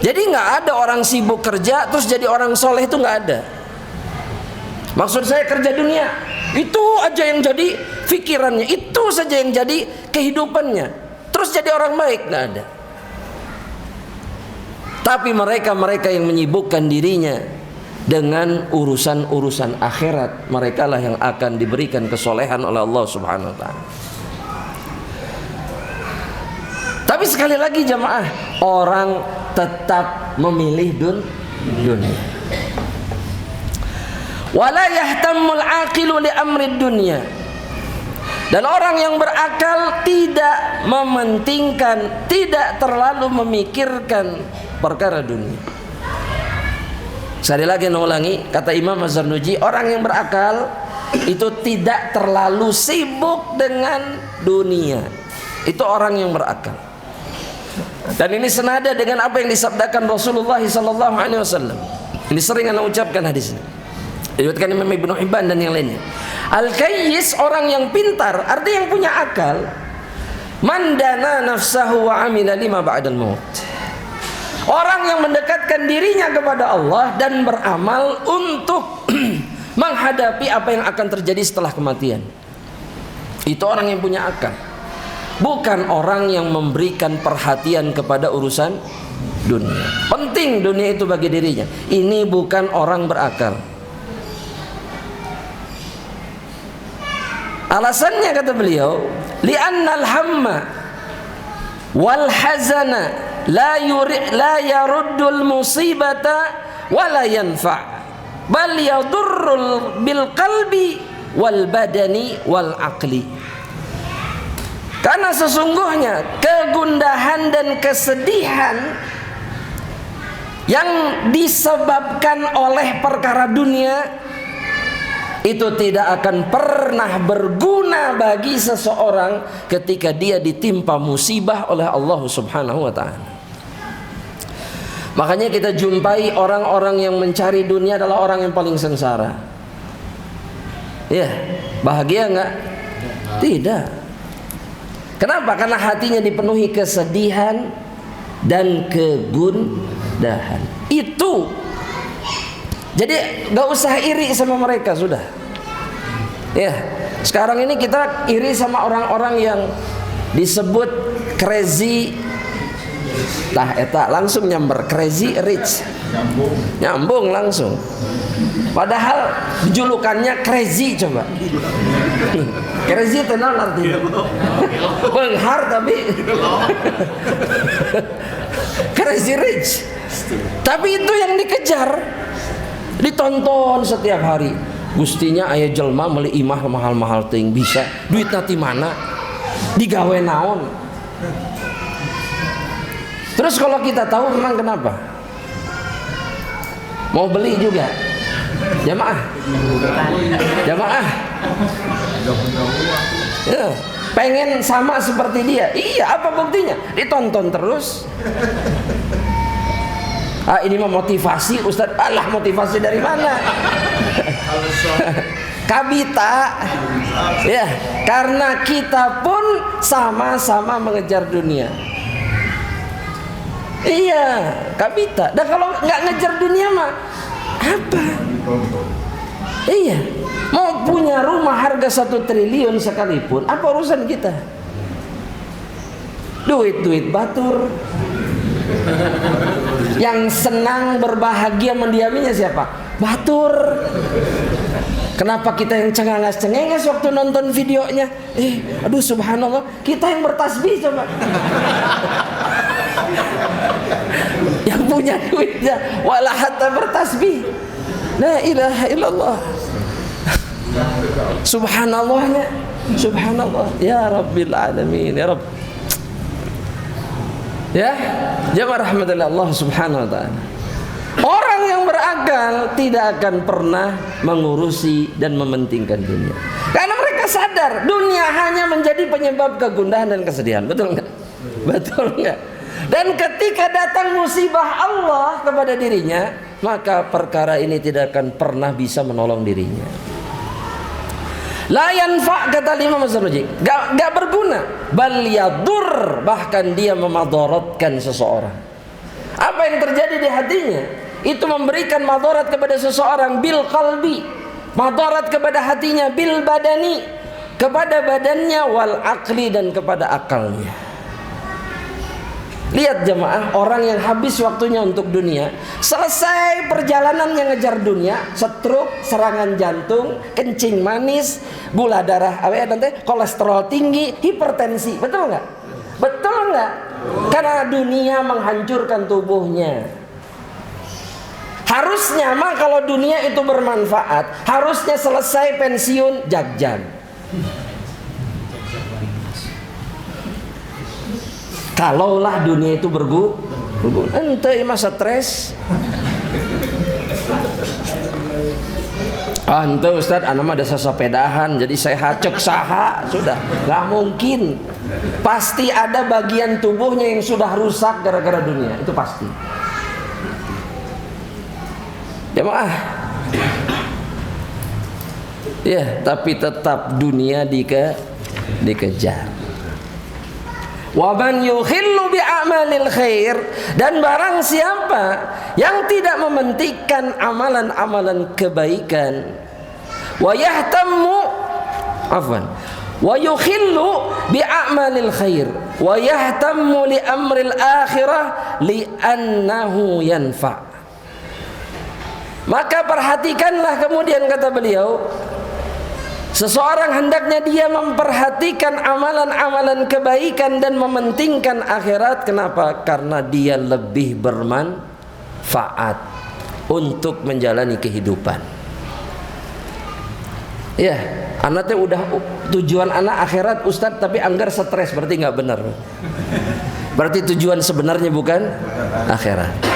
S2: Jadi nggak ada orang sibuk kerja terus jadi orang soleh, itu nggak ada. Maksud saya kerja dunia, itu aja yang jadi pikirannya, itu saja yang jadi kehidupannya, terus jadi orang baik, nggak ada. Tapi mereka yang menyibukkan dirinya dengan urusan-urusan akhirat, merekalah yang akan diberikan kesolehan oleh Allah Subhanahu wa taala. Tapi sekali lagi jamaah, orang tetap memilih dunia. Wala yahtammul aqilu li amri dunya. Dan orang yang berakal tidak mementingkan, tidak terlalu memikirkan perkara dunia. Sekali lagi ulangi, kata Imam Az-Zarnuji, orang yang berakal itu tidak terlalu sibuk dengan dunia. Itu orang yang berakal. Dan ini senada dengan apa yang disabdakan Rasulullah SAW. Ini sering anda ucapkan hadis ini. Diriwayatkan Imam Ibnu Hibban dan yang lainnya. Al-Kayyis, orang yang pintar, artinya yang punya akal. Man dana nafsahu wa amila lima ba'dal maut. Orang yang mendekatkan dirinya kepada Allah dan beramal untuk menghadapi apa yang akan terjadi setelah kematian. Itu orang yang punya akal. Bukan orang yang memberikan perhatian kepada urusan dunia. Penting dunia itu bagi dirinya. Ini bukan orang berakal. Alasannya kata beliau, li'annal hamma wal hazana la yaruddul musibata wa la yanfa' bal yadurrul bil qalbi wal badani wal aqli. Karena sesungguhnya kegundahan dan kesedihan yang disebabkan oleh perkara dunia itu tidak akan pernah berguna bagi seseorang ketika dia ditimpa musibah oleh Allah Subhanahu wa taala. Makanya kita jumpai orang-orang yang mencari dunia adalah orang yang paling sengsara. Ya, bahagia enggak? Tidak. Kenapa? Karena hatinya dipenuhi kesedihan dan kegundahan. Itu. Jadi gak usah iri sama mereka, sudah. Ya, sekarang ini kita iri sama orang-orang yang disebut crazy. Tah eta langsung nyamber crazy rich. Nyambung langsung. Padahal julukannya crazy, coba. Crazy itu naon artinya? Benghar tapi crazy rich. Tapi itu yang dikejar, ditonton setiap hari. Gustinya aya jelma meuli imah mahal-mahal teuing, bisa duit nanti mana digawe naon. Terus kalau kita tahu memang kenapa mau beli juga jamaah ya, pengen sama seperti dia. Iya, apa buktinya? Ditonton terus. Ah, ini mah motivasi Ustaz. Alah, motivasi dari mana? Kabita. Ya, karena kita pun sama-sama mengejar dunia. Iya, kabita. Dan kalau nggak ngejar dunia mah apa? Iya, mau punya rumah harga 1 triliun sekalipun, apa urusan kita? Duit batur.
S4: Yang senang berbahagia mendiaminya siapa? Batur. Kenapa kita yang cengenges waktu nonton videonya? Aduh subhanallah, kita yang bertasbih coba. Yang punya duitnya wala hatta bertasbih. La ilaha illallah. Subhanallahnya, subhanallah. Ya Rabbil alamin, ya Rabb. Ya, jamaah rahmatullah Allah subhanahu wa ta'ala. Orang yang berakal tidak akan pernah mengurusi dan mementingkan dunia. Karena mereka sadar dunia hanya menjadi penyebab kegundahan dan kesedihan. Betul enggak? Betul enggak? Dan ketika datang musibah Allah kepada dirinya, maka perkara ini tidak akan pernah bisa menolong dirinya. La yanfa' kata Imam Az-Zarnuji, gak berguna, bal yadur, bahkan dia memadaratkan seseorang. Apa yang terjadi di hatinya itu memberikan madarat kepada seseorang bil qalbi, madarat kepada hatinya bil badani, kepada badannya, wal aqli, dan kepada akalnya. Lihat jemaah, orang yang habis waktunya untuk dunia, selesai perjalanannya ngejar dunia, stroke, serangan jantung, kencing manis, gula darah, kolesterol tinggi, hipertensi. Betul nggak? Betul nggak? Karena dunia menghancurkan tubuhnya. Harusnya mah kalau dunia itu bermanfaat, harusnya selesai pensiun jag-jag. Kalaulah dunia itu berguna, ente masa stres. Ente Ustaz, anak mah ada sesepedahan, jadi sehat, cek saha, sudah, nggak mungkin. Pasti ada bagian tubuhnya yang sudah rusak gara-gara dunia, itu pasti. Jemaah, ya, tapi tetap dunia dikejar. Wa man yukhillu bi a'malil khair, dan barang siapa yang tidak mementingkan amalan-amalan kebaikan, wa yahtammu wa yukhillu bi a'malil khair wa yahtammu li amril akhirah li annahu yanfa'. Maka perhatikanlah, kemudian kata beliau, seseorang hendaknya dia memperhatikan amalan-amalan kebaikan dan mementingkan akhirat. Kenapa? Karena dia lebih bermanfaat untuk menjalani kehidupan. Ya, anak teh udah tujuan anak akhirat Ustadz, tapi anggar stres, berarti nggak benar. Berarti tujuan sebenarnya bukan akhirat.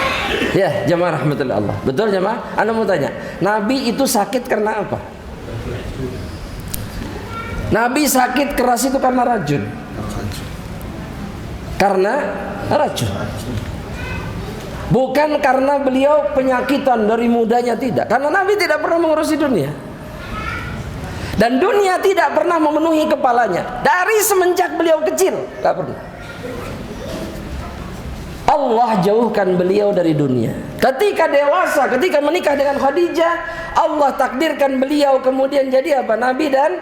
S4: Ya, jamaah rahmatullah Allah. Betul jamaah? Anda mau tanya, Nabi itu sakit karena apa? Nabi sakit keras itu karena racun. Karena racun. Bukan karena beliau penyakitan dari mudanya, tidak. Karena Nabi tidak pernah mengurusi dunia. Dan dunia tidak pernah memenuhi kepalanya. Dari semenjak beliau kecil, tidak pernah. Allah jauhkan beliau dari dunia. Ketika dewasa, ketika menikah dengan Khadijah, Allah takdirkan beliau kemudian jadi apa? Nabi dan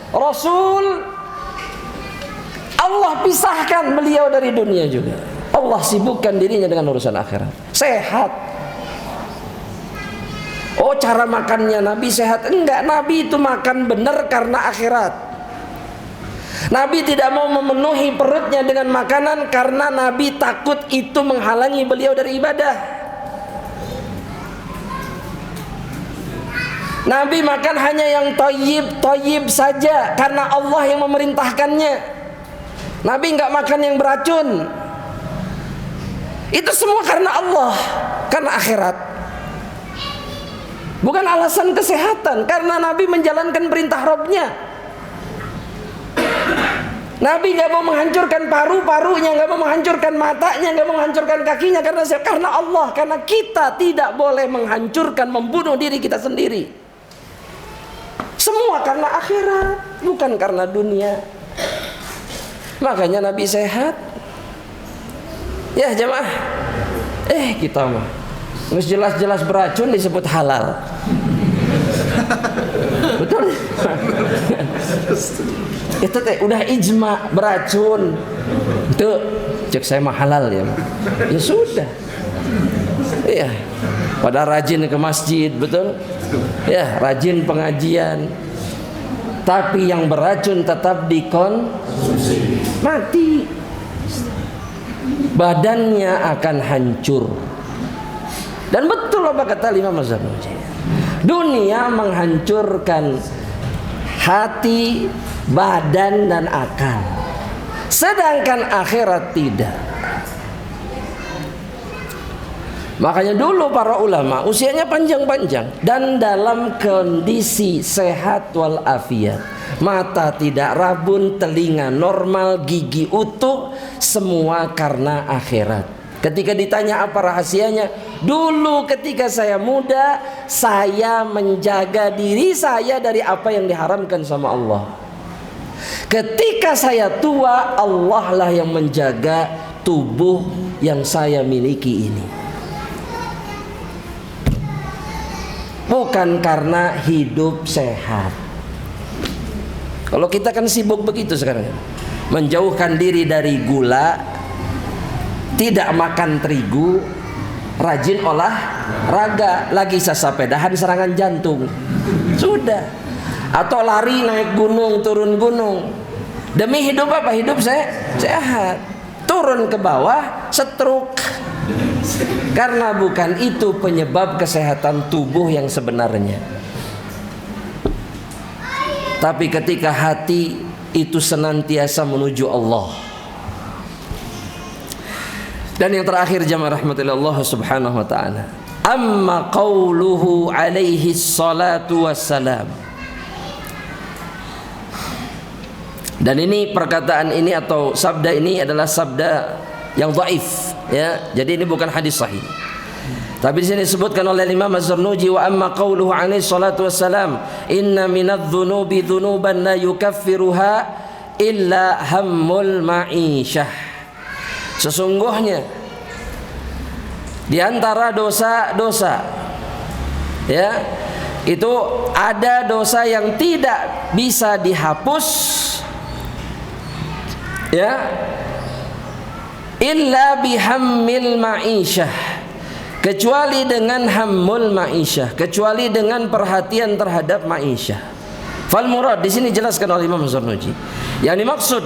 S4: Rasul. Allah pisahkan beliau dari dunia juga. Allah sibukkan dirinya dengan urusan akhirat. Sehat. Oh, cara makannya Nabi sehat? Enggak, Nabi itu makan benar karena akhirat. Nabi tidak mau memenuhi perutnya dengan makanan karena Nabi takut itu menghalangi beliau dari ibadah. Nabi makan hanya yang toyib saja karena Allah yang memerintahkannya. Nabi nggak makan yang beracun. Itu semua karena Allah, karena akhirat. Bukan alasan kesehatan, karena Nabi menjalankan perintah Rabbnya. Nabi nggak mau menghancurkan paru-parunya, nggak mau menghancurkan matanya, nggak mau menghancurkan kakinya karena Allah, karena kita tidak boleh menghancurkan, membunuh diri kita sendiri. Semua karena akhirat, bukan karena dunia. Makanya Nabi sehat. Ya jemaah, kita mah harus jelas-jelas beracun disebut halal. Betul. Itu teh udah ijma beracun. Itu cek saya mah halal ya. Ya sudah. Iya, pada rajin ke masjid, betul? Ya, rajin pengajian. Tapi yang beracun tetap dikonsumsi, mati. Badannya akan hancur. Dan betul apa kata Imam Az-Zarnuji, dunia menghancurkan hati, badan dan akal, sedangkan akhirat tidak. Makanya dulu para ulama usianya panjang-panjang dan dalam kondisi sehat walafiat. Mata tidak rabun, telinga normal, gigi utuh, semua karena akhirat. Ketika ditanya apa rahasianya, dulu ketika saya muda, saya menjaga diri saya dari apa yang diharamkan sama Allah. Ketika saya tua, Allah lah yang menjaga tubuh yang saya miliki ini. Bukan karena hidup sehat. Kalau kita kan sibuk begitu sekarang, menjauhkan diri dari gula, tidak makan terigu, rajin olahraga, lagi sesapedahan serangan jantung, sudah. Atau lari naik gunung, turun gunung. Demi hidup apa? Hidup sehat. Turun ke bawah, stroke. Karena bukan itu penyebab kesehatan tubuh yang sebenarnya. Tapi ketika hati itu senantiasa menuju Allah. Dan yang terakhir jamaah rahmatillah Allah subhanahu wa ta'ala, amma qawluhu alaihi salatu wassalam. Dan ini perkataan ini atau sabda ini adalah sabda yang dhaif, ya. Jadi ini bukan hadis sahih. Tapi di sini disebutkan oleh Imam Az-Zarnuji, wa amma qauluhu alaihi salatu wassalam, inna minadz-dzunubi dzunuban la yukaffiruha illa hammul ma'isyah. Sesungguhnya di antara dosa-dosa, ya, itu ada dosa yang tidak bisa dihapus, ya, illa bihammil ma'isyah, kecuali dengan hammul ma'isyah, kecuali dengan perhatian terhadap ma'isyah. Fal murad di sini jelaskan oleh Imam Az-Zarnuji, yang dimaksud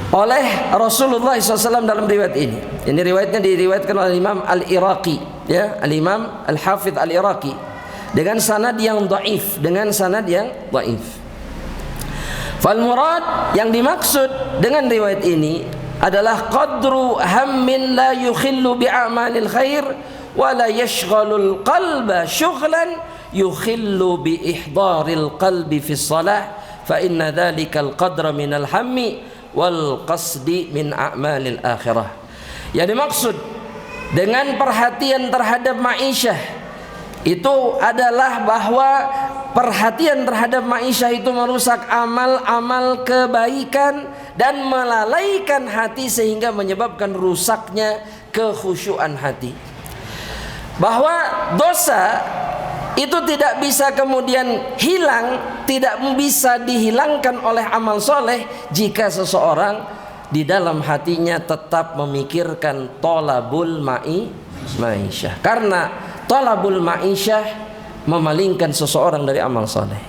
S4: oleh Rasulullah SAW dalam riwayat ini. Ini riwayatnya diriwayatkan oleh Imam Al-Iraqi, ya, Al-Imam Al-Hafidh Al-Iraqi, dengan sanad yang dhaif, Fal murad yang dimaksud dengan riwayat ini adalah qadru hammin la yukhillu bi'amalil khair wa la yashghalul qalba syughlan yukhillu bi ihdaril qalbi fi shalah fa inna dhalikal qadra minal hammi wal qasdi min a'malil akhirah. Yang dimaksud dengan perhatian terhadap ma'isyah itu adalah bahwa perhatian terhadap ma'isyah itu merusak amal-amal kebaikan dan melalaikan hati sehingga menyebabkan rusaknya kekhusyuan hati. Bahwa dosa itu tidak bisa kemudian hilang, tidak bisa dihilangkan oleh amal soleh jika seseorang di dalam hatinya tetap memikirkan tolabul ma'isyah. Karena tolabul ma'isyah memalingkan seseorang dari amal soleh.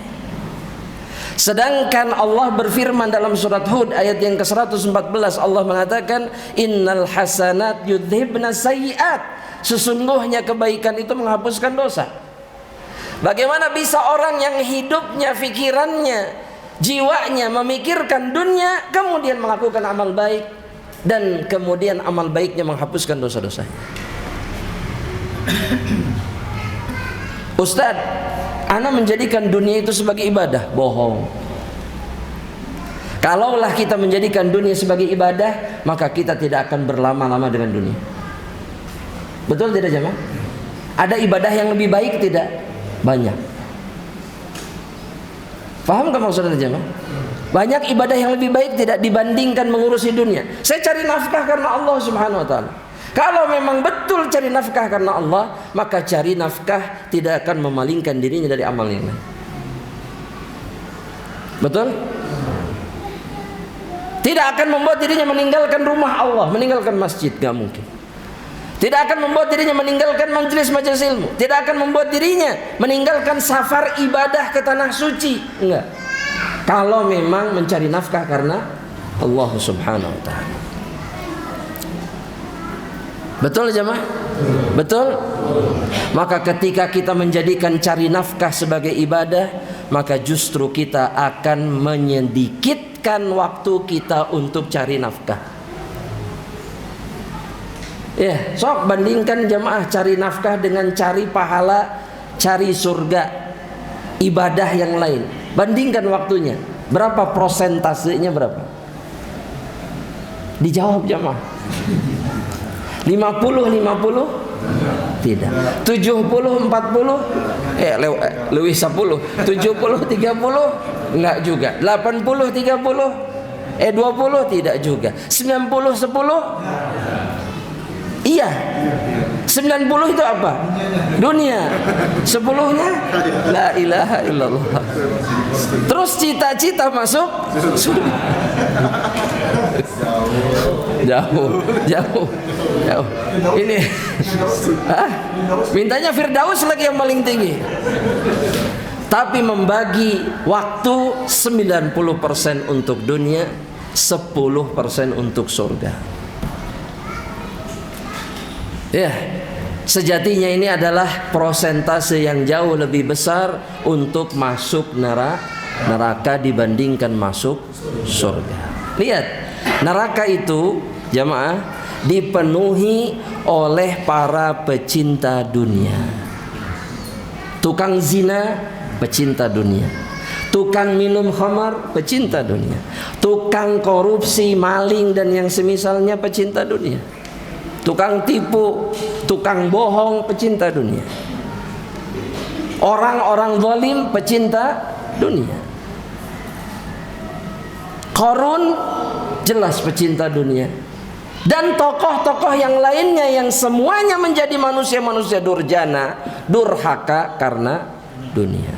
S4: Sedangkan Allah berfirman dalam surat Hud ayat yang ke-114, Allah mengatakan innal hasanat yudhibna sayyiat, sesungguhnya kebaikan itu menghapuskan dosa. Bagaimana bisa orang yang hidupnya, pikirannya, jiwanya memikirkan dunia, kemudian melakukan amal baik dan kemudian amal baiknya menghapuskan dosa-dosanya? Ustaz, ana menjadikan dunia itu sebagai ibadah. Bohong. Kalaulah kita menjadikan dunia sebagai ibadah, maka kita tidak akan berlama-lama dengan dunia. Betul tidak jemaah? Ada ibadah yang lebih baik tidak? Banyak. Paham gak maksudnya jemaah? Banyak ibadah yang lebih baik tidak dibandingkan mengurusi dunia. Saya cari nafkah karena Allah Subhanahu wa ta'ala. Kalau memang betul cari nafkah karena Allah, maka cari nafkah tidak akan memalingkan dirinya dari amal yang lain. Betul? Tidak akan membuat dirinya meninggalkan rumah Allah, meninggalkan masjid, gak mungkin. Tidak akan membuat dirinya meninggalkan majelis-majelis ilmu. Tidak akan membuat dirinya meninggalkan safar ibadah ke tanah suci. Enggak. Kalau memang mencari nafkah karena Allah Subhanahu wa taala. Betul jemaah? Betul? Maka ketika kita menjadikan cari nafkah sebagai ibadah, maka justru kita akan menyedikitkan waktu kita untuk cari nafkah. Ya, sok bandingkan jemaah cari nafkah dengan cari pahala, cari surga, ibadah yang lain. Bandingkan waktunya. Berapa prosentasenya berapa? Dijawab jemaah. 50-50? Tidak. 70-40? Lebih 10. 70-30? Enggak juga. 80-30? 20? Tidak juga. 90-10? Iya. 90 itu apa? Dunia. 10-nya la ilaha illallah. Terus cita-cita masuk surga. Jauh. Ini mintanya Firdaus lagi yang paling tinggi. Tapi membagi waktu 90% untuk dunia, 10% untuk surga. Ya, sejatinya ini adalah prosentase yang jauh lebih besar untuk masuk neraka dibandingkan masuk surga. Lihat, neraka itu jamaah dipenuhi oleh para pecinta dunia. Tukang zina, pecinta dunia. Tukang minum khamar, pecinta dunia. Tukang korupsi, maling dan yang semisalnya, pecinta dunia. Tukang tipu, tukang bohong, pecinta dunia. Orang-orang zalim, pecinta dunia. Qarun jelas pecinta dunia. Dan tokoh-tokoh yang lainnya yang semuanya menjadi manusia-manusia durjana, durhaka karena dunia.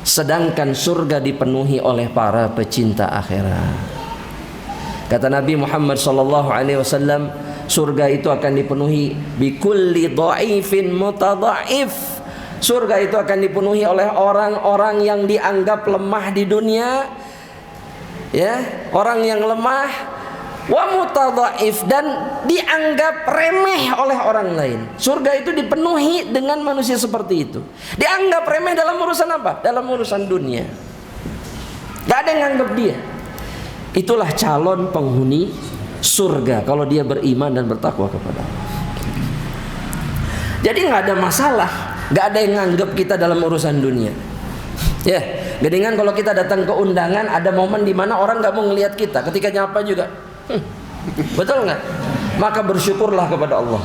S4: Sedangkan surga dipenuhi oleh para pecinta akhirat. Kata Nabi Muhammad SAW, surga itu akan dipenuhi bikulli dhaifin mutadhaif. Surga itu akan dipenuhi oleh orang-orang yang dianggap lemah di dunia, ya, orang yang lemah, wa mutadhaif, dan dianggap remeh oleh orang lain. Surga itu dipenuhi dengan manusia seperti itu. Dianggap remeh dalam urusan apa? Dalam urusan dunia. Gak ada yang anggap dia. Itulah calon penghuni surga kalau dia beriman dan bertakwa kepada Allah. Jadi nggak ada masalah, nggak ada yang nganggap kita dalam urusan dunia. Ya, gedingan kalau kita datang ke undangan, ada momen di mana orang nggak mau ngelihat kita, ketika nyapa juga, betul nggak? Maka bersyukurlah kepada Allah.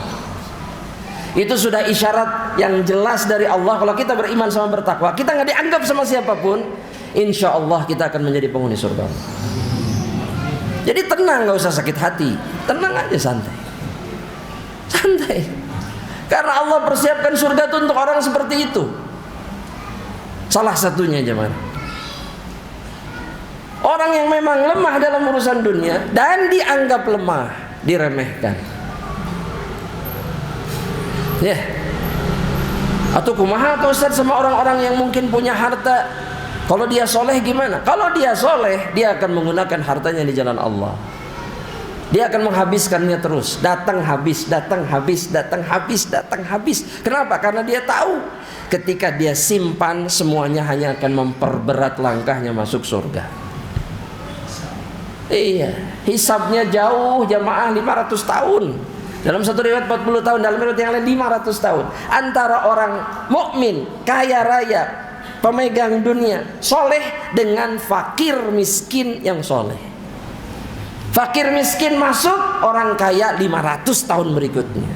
S4: Itu sudah isyarat yang jelas dari Allah. Kalau kita beriman sama bertakwa, kita nggak dianggap sama siapapun, insya Allah kita akan menjadi penghuni surga. Jadi tenang, gak usah sakit hati, tenang aja, santai. Karena Allah persiapkan surga itu untuk orang seperti itu. Salah satunya jemaah, orang yang memang lemah dalam urusan dunia dan dianggap lemah, diremehkan. Ya, atau kumaha atau Ustaz sama orang-orang yang mungkin punya harta. Kalau dia soleh gimana? Kalau dia soleh, dia akan menggunakan hartanya di jalan Allah. Dia akan menghabiskannya terus. Datang habis. Kenapa? Karena dia tahu ketika dia simpan, semuanya hanya akan memperberat langkahnya masuk surga. Iya, hisabnya jauh jamaah, 500 tahun. Dalam satu riwayat 40 tahun, dalam riwayat yang lain 500 tahun. Antara orang mukmin, kaya raya, pemegang dunia, soleh, dengan fakir miskin yang soleh. Fakir miskin masuk, orang kaya 500 tahun berikutnya.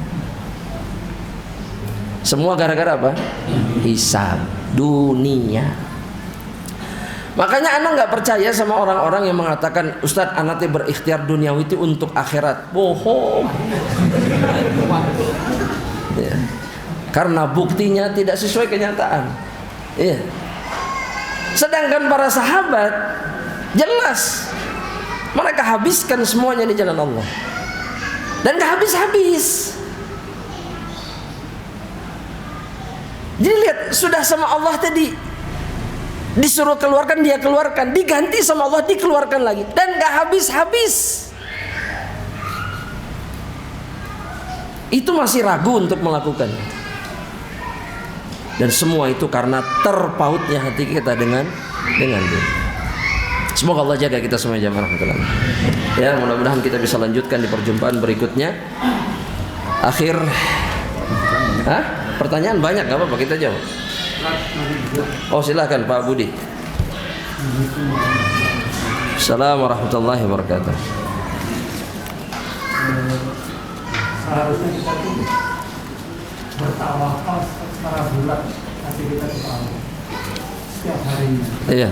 S4: Semua gara-gara apa? Hisab dunia. Makanya anak nggak percaya sama orang-orang yang mengatakan, Ustaz, anak berikhtiar duniawi itu untuk akhirat. Bohong. Ya. Karena buktinya tidak sesuai kenyataan. Iya. Sedangkan para sahabat jelas mereka habiskan semuanya di jalan Allah. Dan gak habis-habis. Jadi lihat, sudah sama Allah tadi disuruh keluarkan, dia keluarkan, diganti sama Allah, dikeluarkan lagi, dan gak habis-habis. Itu masih ragu untuk melakukannya. Dan semua itu karena terpautnya hati kita dengan dunia. Semoga Allah jaga kita semua jamaah rahmatullah. Ya, mudah-mudahan kita bisa lanjutkan di perjumpaan berikutnya. Akhir, pertanyaan banyak, gak apa-apa kita jawab. Oh silakan Pak Budi. Assalamualaikum warahmatullahi wabarakatuh.
S5: Seharusnya kita tuh bertawakal secara bulat, tapi kita tahu setiap harinya.
S4: Iya.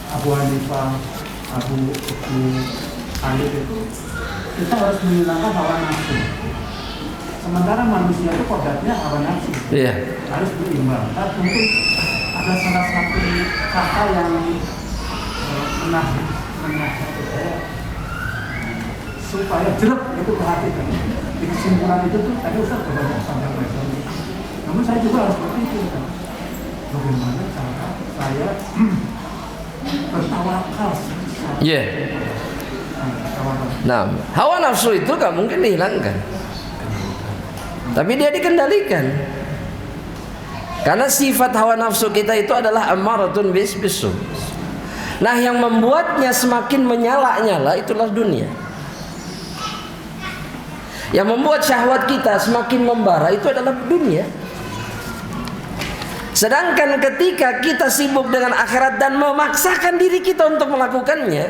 S5: Abu Hanifah, Abu Hanif itu kita harus menghilangkan hawa nafsu. Sementara manusia itu kodratnya hawa nafsu.
S4: Iya.
S5: Harus berimbang. Tapi mungkin ada salah satu kata yang menarik saya supaya jeruk itu perhatikan. Di kesimpulan itu tuh tadi Ustaz banyak sampaikan. Namun saya juga harus berpikir kan, bagaimana cara saya bertawakal.
S4: Iya. Nah, hawa nafsu itu gak mungkin dihilangkan, tapi dia dikendalikan. Karena sifat hawa nafsu kita itu adalah ammaratun bisu. Nah, yang membuatnya semakin menyala-nyala itulah dunia. Yang membuat syahwat kita semakin membara itu adalah dunia. Sedangkan ketika kita sibuk dengan akhirat dan memaksakan diri kita untuk melakukannya,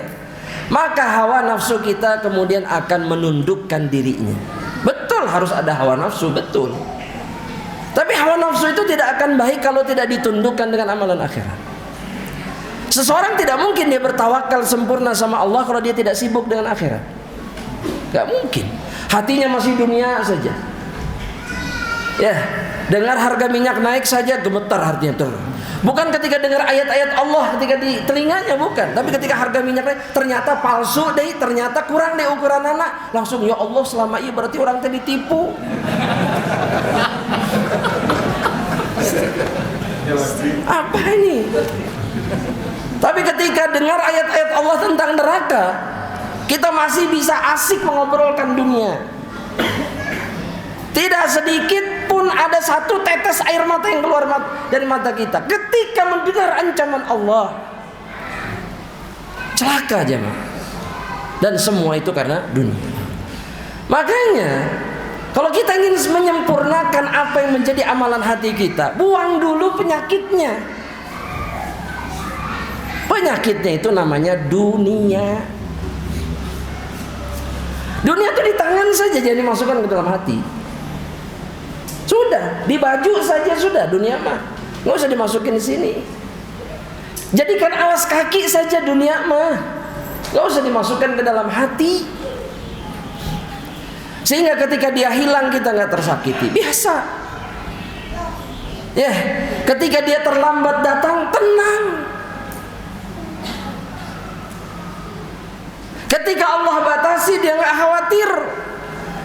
S4: maka hawa nafsu kita kemudian akan menundukkan dirinya. Betul harus ada hawa nafsu, betul. Tapi hawa nafsu itu tidak akan baik kalau tidak ditundukkan dengan amalan akhirat. Seseorang tidak mungkin dia bertawakal sempurna sama Allah kalau dia tidak sibuk dengan akhirat. Gak mungkin. Hatinya masih dunia saja. Ya, dengar harga minyak naik saja gemetar hatinya turun. Bukan ketika dengar ayat-ayat Allah ketika di telinganya, bukan. Tapi ketika harga minyak naik ternyata palsu deh, ternyata kurang deh ukuran anak, langsung ya Allah selama ini berarti orang tadi ditipu. Apa ini? Tapi ketika dengar ayat-ayat Allah tentang neraka, kita masih bisa asik mengobrolkan dunia. Tidak sedikit pun ada satu tetes air mata yang keluar dari mata kita ketika mendengar ancaman Allah. Celaka jemaah. Dan semua itu karena dunia. Makanya kalau kita ingin menyempurnakan apa yang menjadi amalan hati kita, buang dulu penyakitnya. Penyakitnya itu namanya dunia. Dunia itu di tangan saja, jangan dimasukkan ke dalam hati. Sudah, di baju saja sudah dunia mah. Nggak usah dimasukin di sini. Jadikan alas kaki saja dunia mah. Nggak usah dimasukkan ke dalam hati. Sehingga ketika dia hilang kita nggak tersakiti, biasa. Ya, ketika dia terlambat datang, tenang. Ketika Allah batasi dia nggak khawatir,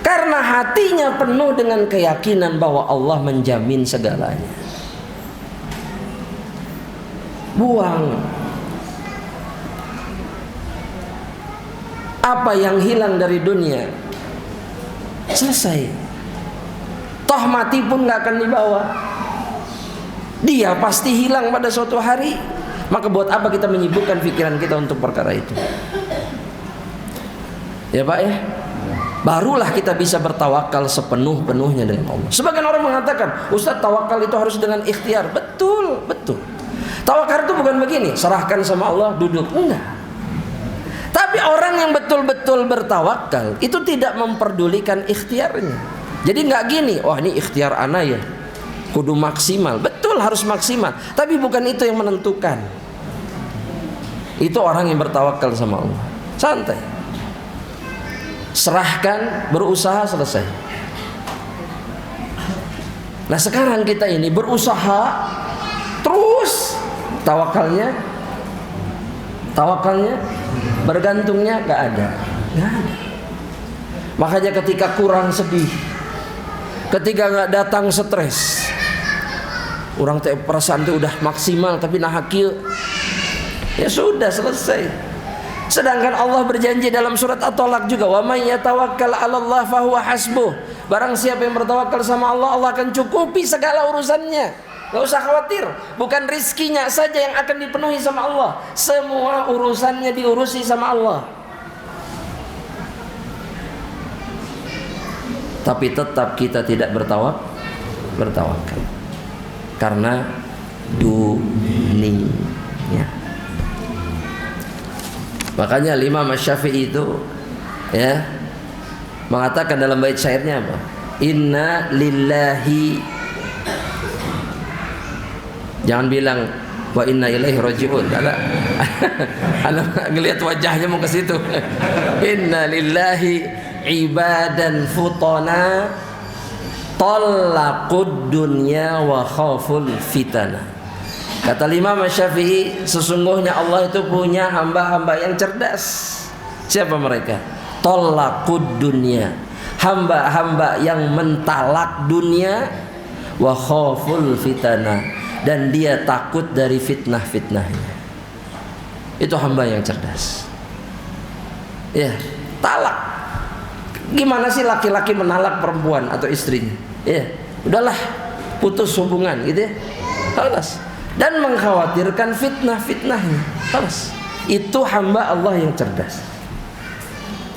S4: karena hatinya penuh dengan keyakinan bahwa Allah menjamin segalanya. Buang apa yang hilang dari dunia, selesai. Toh mati pun nggak akan dibawa, dia pasti hilang pada suatu hari. Maka buat apa kita menyibukkan pikiran kita untuk perkara itu? Ya Pak ya, barulah kita bisa bertawakal sepenuh-penuhnya dengan Allah. Sebagian orang mengatakan, Ustaz, tawakal itu harus dengan ikhtiar. Betul, betul. Tawakal itu bukan begini, serahkan sama Allah, duduk. Enggak. Tapi orang yang betul-betul bertawakal itu tidak memperdulikan ikhtiarnya. Jadi enggak gini, wah ini ikhtiar ana ya, kudu maksimal. Betul harus maksimal, tapi bukan itu yang menentukan. Itu orang yang bertawakal sama Allah. Santai. Serahkan, berusaha, selesai. Nah sekarang kita ini berusaha terus, tawakalnya bergantungnya gak ada. Makanya ketika kurang sedih, ketika nggak datang stres, orang teh perasaan tuh udah maksimal tapi nah kieu, ya sudah selesai. Sedangkan Allah berjanji dalam surat At-Talaq juga, wa may yatawakkal 'alallah fahuwa hasbuh. Barang siapa yang bertawakal sama Allah, Allah akan cukupi segala urusannya. Gak usah khawatir, bukan rizkinya saja yang akan dipenuhi sama Allah, semua urusannya diurusi sama Allah. Tapi tetap kita tidak bertawakal karena dunia. Makanya Imam Syafi'i itu ya mengatakan dalam bait syairnya apa? Inna lillahi, jangan bilang wa inna ilaihi raji'un. Anak ngelihat wajahnya mau ke situ. Inna lillahi ibadan futana talaqud dunya wa khaful fitana. Kata Imam Syafi'i, sesungguhnya Allah itu punya hamba-hamba yang cerdas. Siapa mereka? Talaqud dunya, hamba-hamba yang mentalak dunia, wa khaful fitana, dan dia takut dari fitnah-fitnahnya. Itu hamba yang cerdas. Ya, talak. Gimana sih laki-laki menalak perempuan atau istrinya? Ya, udahlah, putus hubungan gitu ya. Halas. Dan mengkhawatirkan fitnah-fitnahnya. Halas. Itu hamba Allah yang cerdas.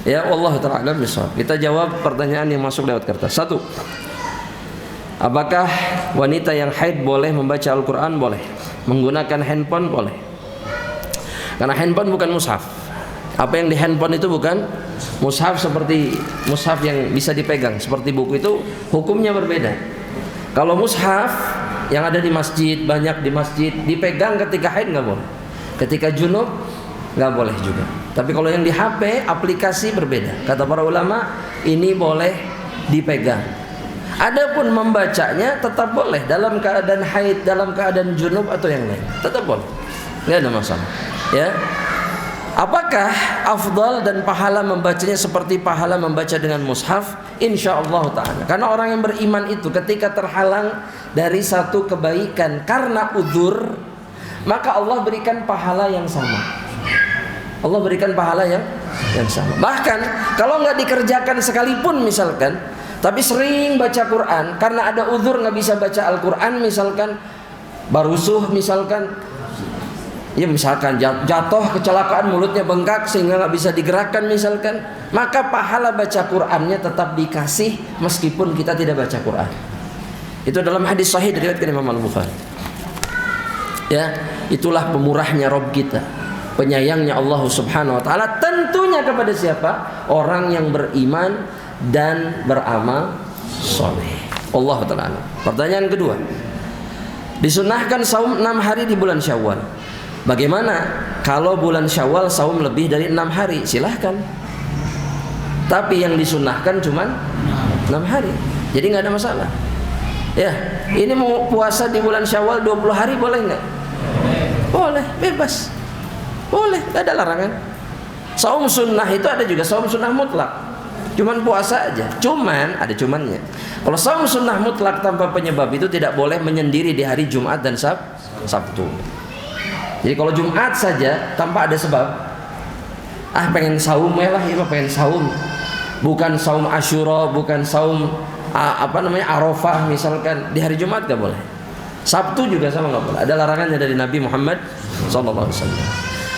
S4: Ya, wallahu ta'ala bishawab. Kita jawab pertanyaan yang masuk lewat kertas. 1. Apakah wanita yang haid boleh membaca Al-Quran? Boleh. Menggunakan handphone? Boleh. Karena handphone bukan mushaf. Apa yang di handphone itu bukan mushaf seperti mushaf yang bisa dipegang. Seperti buku itu hukumnya berbeda. Kalau mushaf yang ada di masjid, banyak di masjid, dipegang ketika haid nggak boleh. Ketika junub nggak boleh juga. Tapi kalau yang di HP, aplikasi berbeda. Kata para ulama, ini boleh dipegang. Adapun membacanya tetap boleh dalam keadaan haid, dalam keadaan junub atau yang lain. Tetap boleh. Nggak ada masalah. Ya. Apakah afdal dan pahala membacanya seperti pahala membaca dengan mushaf? Insyaallah ta'ala. Karena orang yang beriman itu ketika terhalang dari satu kebaikan karena udzur, maka Allah berikan pahala yang sama. Allah berikan pahala yang sama. Bahkan kalau nggak dikerjakan sekalipun misalkan, tapi sering baca Quran karena ada udzur nggak bisa baca Al-Quran misalkan, barusuh misalkan, ya misalkan jatuh kecelakaan mulutnya bengkak sehingga nggak bisa digerakkan misalkan, maka pahala baca Qurannya tetap dikasih meskipun kita tidak baca Quran. Itu dalam hadis sahih diriwayatkan Imam Al-Bukhari. Ya, itulah pemurahnya Rabb kita, penyayangnya Allah Subhanahu wa taala tentunya kepada siapa? Orang yang beriman dan beramal soleh. Allah taala. Pertanyaan kedua. Disunahkan saum 6 hari di bulan Syawal. Bagaimana kalau bulan Syawal saum lebih dari 6 hari? Silahkan. Tapi yang disunahkan cuma 6 hari. Jadi nggak ada masalah. Ya, ini mau puasa di bulan Syawal 20 hari boleh nggak? Boleh, bebas. Boleh, nggak ada larangan. Saum sunnah itu ada juga saum sunnah mutlak. Cuman puasa aja. Cuman ada cumannya. Kalau saum sunnah mutlak tanpa penyebab itu tidak boleh menyendiri di hari Jumat dan Sabtu. Jadi kalau Jumat saja tanpa ada sebab, pengen saum ya lah, ya pengen saum. Bukan saum Asyura, bukan saum Arafah misalkan, di hari Jumat gak boleh. Sabtu juga sama gak boleh. Ada larangannya dari Nabi Muhammad SAW.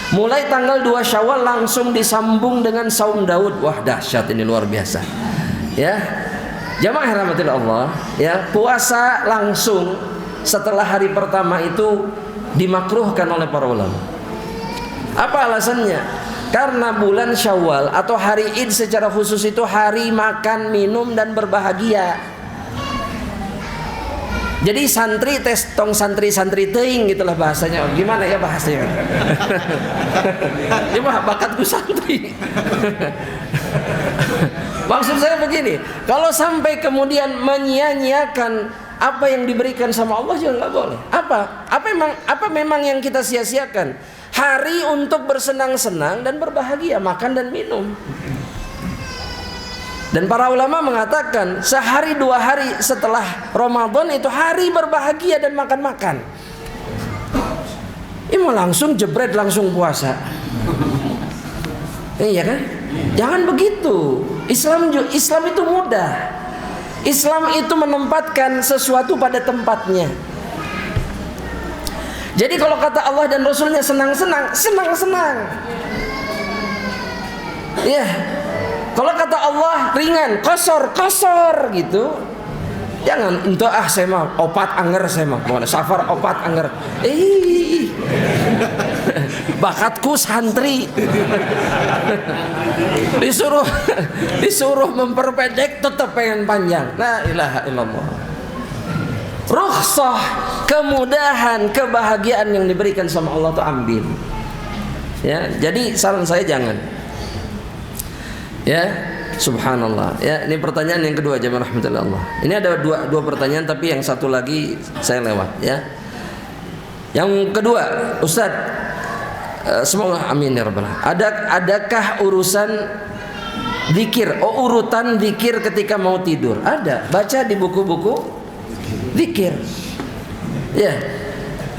S4: Mulai tanggal 2 Syawal langsung disambung dengan saum Daud. Wah, dahsyat, ini luar biasa. Ya. Jamaah rahmatillah Allah, ya, puasa langsung setelah hari pertama itu dimakruhkan oleh para ulama. Apa alasannya? Karena bulan Syawal atau hari Id secara khusus itu hari makan, minum dan berbahagia. Jadi santri tong santri teuing gitulah bahasanya. Gimana ya bahasanya? Ini mah bakatku santri. Maksud saya begini, kalau sampai kemudian menyia-nyiakan apa yang diberikan sama Allah juga nggak boleh. Apa memang yang kita sia-siakan? Hari untuk bersenang-senang dan berbahagia, makan dan minum. Dan para ulama mengatakan sehari 2 hari setelah Ramadan itu hari berbahagia dan makan-makan. Ini mau langsung jebret langsung puasa. Iya kan? Jangan begitu. Islam itu mudah. Islam itu menempatkan sesuatu pada tempatnya. Jadi kalau kata Allah dan Rasulnya senang-senang, senang-senang. Ya. Kalau kata Allah ringan, kosor gitu. Jangan untuk saya mah opat anger saya mah. Mau safar opat anger. Bakatku santri. disuruh memperpendek tetap pengen panjang. La ilaha illallah. Rukhsah, kemudahan, kebahagiaan yang diberikan sama Allah tuh ambil. Ya, jadi saran saya jangan. Ya, subhanallah. Ya, ini pertanyaan yang kedua jemaah rahmatullah Allah. Ini ada dua pertanyaan tapi yang satu lagi saya lewat ya. Yang kedua, Ustaz, semoga amin ya rabbal alamin. Adakah urusan zikir? Urutan zikir ketika mau tidur? Ada. Baca di buku-buku zikir. Ya.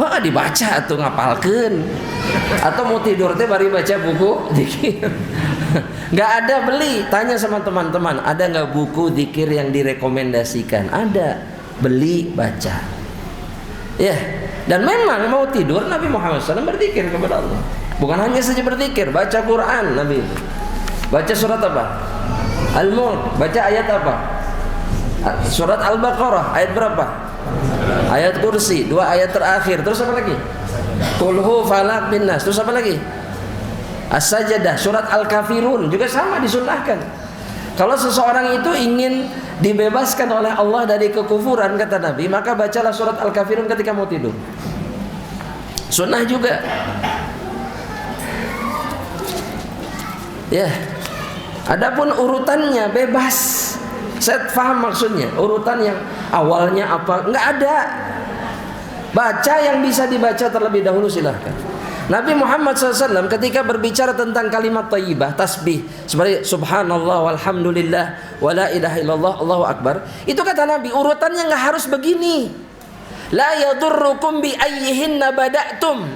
S4: Wah, dibaca atau ngapalkeun. Atau mau tidur teh bari baca buku zikir. Nggak ada, beli. Tanya sama teman-teman, ada nggak buku zikir yang direkomendasikan? Ada, beli, baca. Ya, dan memang mau tidur Nabi Muhammad SAW berzikir kepada Allah. Bukan hanya saja berzikir, baca Quran Nabi. Baca surat apa? Al-Mulk. Baca ayat apa? Surat Al-Baqarah ayat berapa? Ayat kursi, 2 ayat terakhir. Terus apa lagi? Qul hu falaq bin nas. Terus apa lagi? As-Sajdah, surat Al-Kafirun juga sama disunnahkan. Kalau seseorang itu ingin dibebaskan oleh Allah dari kekufuran kata Nabi, maka bacalah surat Al-Kafirun ketika mau tidur. Sunnah juga. Ya. Adapun urutannya bebas. Saya paham maksudnya. Urutan yang awalnya apa? Enggak ada. Baca yang bisa dibaca terlebih dahulu silahkan. Nabi Muhammad SAW ketika berbicara tentang kalimat thayyibah, tasbih seperti subhanallah walhamdulillah wala ilaha illallah Allahu akbar, itu kata Nabi urutannya nggak harus begini. La yadurrukum bi ayyihinna bada'tum.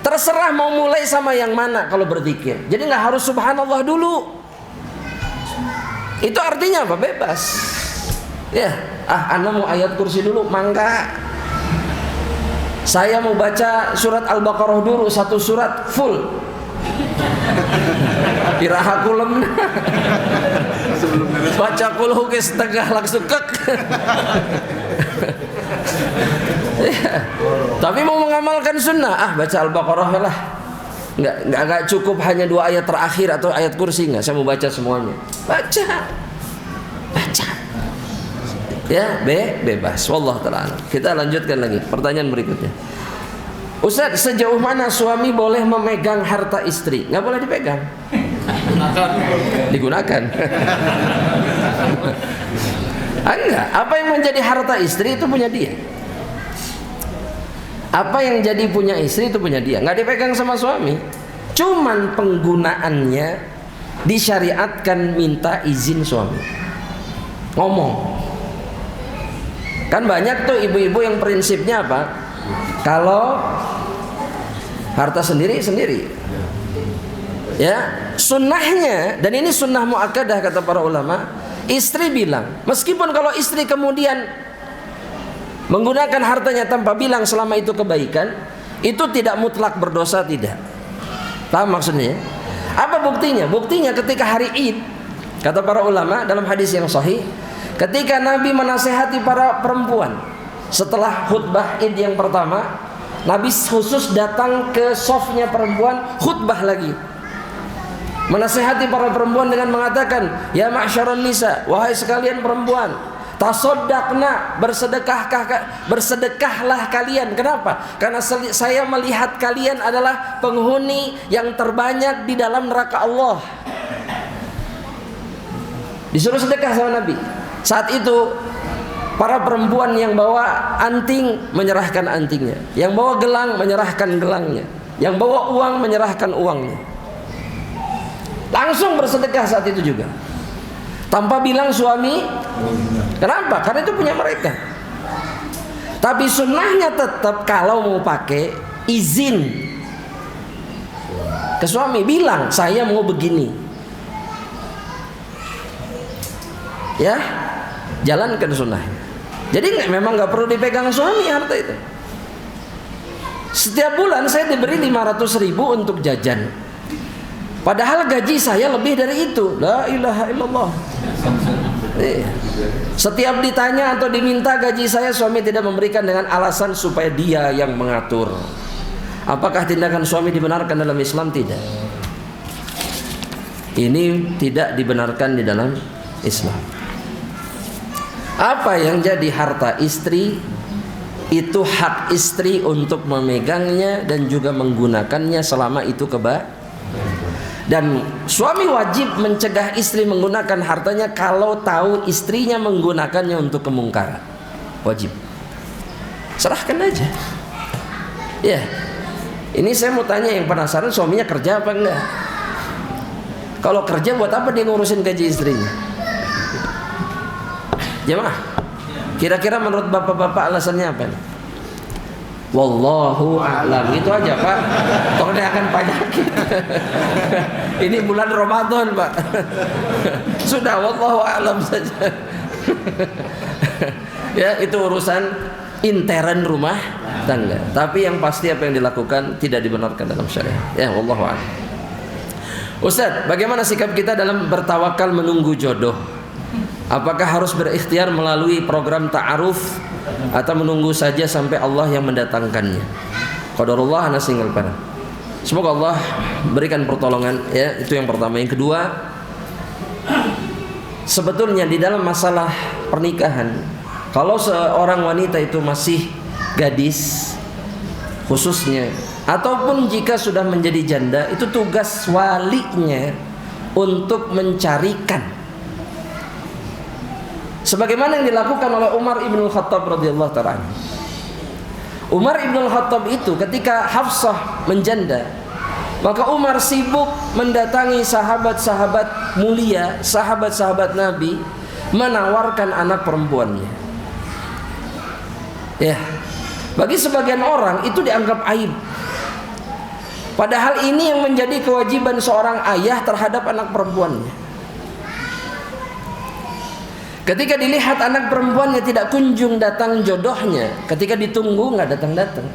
S4: Terserah mau mulai sama yang mana kalau berzikir. Jadi nggak harus subhanallah dulu. Itu artinya apa? Bebas. Ya, ana mau ayat kursi dulu, mangga. Saya mau baca surat Al-Baqarah dulu, 1 surat full. Iraha kulem. Baca kulhu ke setengah langsung kek. Ya. Tapi mau mengamalkan sunnah, baca Al-Baqarah lah. Enggak cukup hanya 2 ayat terakhir atau ayat kursi, enggak. Saya mau baca semuanya. Baca. Ya, bebas. Wallahu ta'ala. Kita lanjutkan lagi pertanyaan berikutnya. Ustaz, sejauh mana suami boleh memegang harta istri? Nggak boleh dipegang. Digunakan. Enggak. Apa yang menjadi harta istri itu punya dia. Apa yang jadi punya istri itu punya dia. Nggak dipegang sama suami. Cuman penggunaannya disyariatkan minta izin suami. Ngomong. Kan banyak tuh ibu-ibu yang prinsipnya apa? Kalau harta sendiri. Ya, sunnahnya, dan ini sunnah muakkadah kata para ulama, istri bilang, meskipun kalau istri kemudian menggunakan hartanya tanpa bilang selama itu kebaikan, itu tidak mutlak berdosa, tidak. Paham maksudnya? Apa buktinya? Buktinya ketika hari Id, kata para ulama dalam hadis yang sahih, ketika Nabi menasehati para perempuan setelah khutbah Id yang pertama, Nabi khusus datang ke sofnya perempuan, khutbah lagi, menasehati para perempuan dengan mengatakan, ya ma'syaron nisa, wahai sekalian perempuan, tasoddaqna, bersedekahlah kalian. Kenapa? Karena saya melihat kalian adalah penghuni yang terbanyak di dalam neraka Allah. Disuruh sedekah sama Nabi. Saat itu para perempuan yang bawa anting menyerahkan antingnya, yang bawa gelang menyerahkan gelangnya, yang bawa uang menyerahkan uangnya. Langsung bersedekah saat itu juga. tanpa bilang suami. Kenapa? Karena itu punya mereka. Tapi sunnahnya tetap kalau mau pakai izin ke suami, bilang saya mau begini, ya, jalankan sunnahnya. Jadi memang nggak perlu dipegang suami harta itu. Setiap bulan saya diberi 500.000 untuk jajan, padahal gaji saya lebih dari itu. La ilaha illallah. Setiap ditanya atau diminta gaji saya, suami tidak memberikan dengan alasan supaya dia yang mengatur. Apakah tindakan suami dibenarkan dalam Islam? Tidak. Ini tidak dibenarkan di dalam Islam. Apa yang jadi harta istri, itu hak istri untuk memegangnya dan juga menggunakannya selama itu dan suami wajib mencegah istri menggunakan hartanya kalau tahu istrinya menggunakannya untuk kemungkaran. Wajib. Serahkan aja. Ya. Ini saya mau tanya, yang penasaran suaminya kerja apa enggak? Kalau kerja buat apa dia ngurusin gaji istrinya? Jemaah, kira-kira menurut bapak-bapak alasannya apa? Wallahu a'lam. Itu aja Pak. Kalau dia akan pajaki. Ini bulan Ramadan Pak. Sudah wallahu a'lam saja. Ya, itu urusan intern rumah tangga. Tapi yang pasti apa yang dilakukan tidak dibenarkan dalam syariat. Ya, wallahu a'lam. Ustaz, bagaimana sikap kita dalam bertawakal menunggu jodoh? Apakah harus berikhtiar melalui program ta'aruf atau menunggu saja sampai Allah yang mendatangkannya? Qadarullah ana singgel para. Semoga Allah berikan pertolongan, ya, itu yang pertama. Yang kedua, sebetulnya di dalam masalah pernikahan, kalau seorang wanita itu masih gadis khususnya, ataupun jika sudah menjadi janda, itu tugas walinya untuk mencarikan, sebagaimana yang dilakukan oleh Umar ibn Khattab radhiyallahu ta'ala. Umar ibn Khattab itu ketika Hafsah menjanda, maka Umar sibuk mendatangi sahabat-sahabat mulia, sahabat-sahabat Nabi, menawarkan anak perempuannya. Ya, bagi sebagian orang itu dianggap aib. Padahal ini yang menjadi kewajiban seorang ayah terhadap anak perempuannya. Ketika dilihat anak perempuannya tidak kunjung datang jodohnya, ketika ditunggu nggak datang-datang,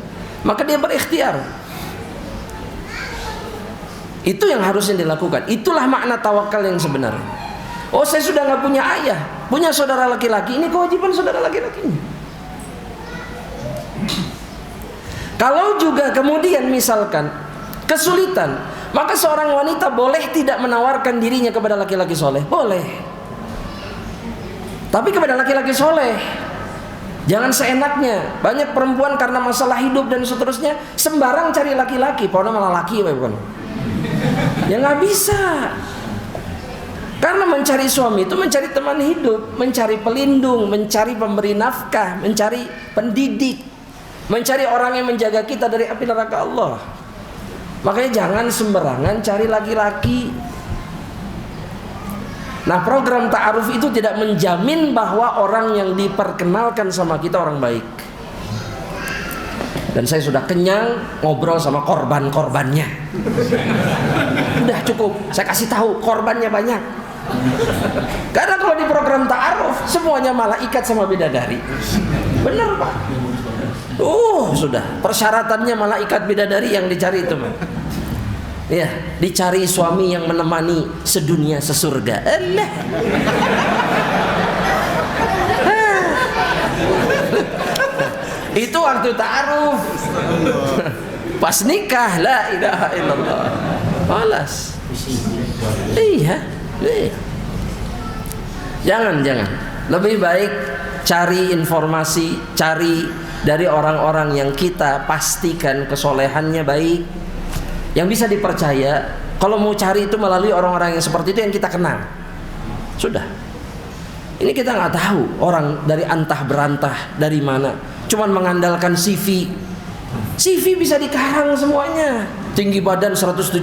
S4: maka dia berikhtiar. Itu yang harusnya dilakukan. Itulah makna tawakal yang sebenarnya. Oh, saya sudah nggak punya ayah, punya saudara laki-laki, ini kewajiban saudara laki-lakinya. Kalau juga kemudian misalkan kesulitan, maka seorang wanita boleh tidak menawarkan dirinya kepada laki-laki soleh, boleh. Tapi kepada laki-laki soleh, jangan seenaknya. Banyak perempuan karena masalah hidup dan seterusnya sembarang cari laki-laki, pokoknya malah laki, bukan? Ya nggak bisa. Karena mencari suami itu mencari teman hidup, mencari pelindung, mencari pemberi nafkah, mencari pendidik, mencari orang yang menjaga kita dari api neraka Allah. Makanya jangan sembarangan cari laki-laki. Nah, program ta'aruf itu tidak menjamin bahwa orang yang diperkenalkan sama kita orang baik. Dan saya sudah kenyang ngobrol sama korban-korbannya. Udah cukup, saya kasih tahu korbannya banyak. Karena kalau di program ta'aruf semuanya malaikat sama bidadari. Benar Pak. Sudah persyaratannya malaikat bidadari yang dicari itu Pak. Ya, dicari suami yang menemani sedunia sesurga. Allah. Itu waktu ta'aruf. Pas nikah, la ilaha illallah. Balas. Iya. Jangan. Lebih baik cari informasi, cari dari orang-orang yang kita pastikan kesolehannya baik, yang bisa dipercaya. Kalau mau cari itu melalui orang-orang yang seperti itu yang kita kenal. Sudah. Ini kita nggak tahu orang dari antah berantah dari mana. Cuman mengandalkan CV. CV bisa dikarang semuanya. Tinggi badan 170.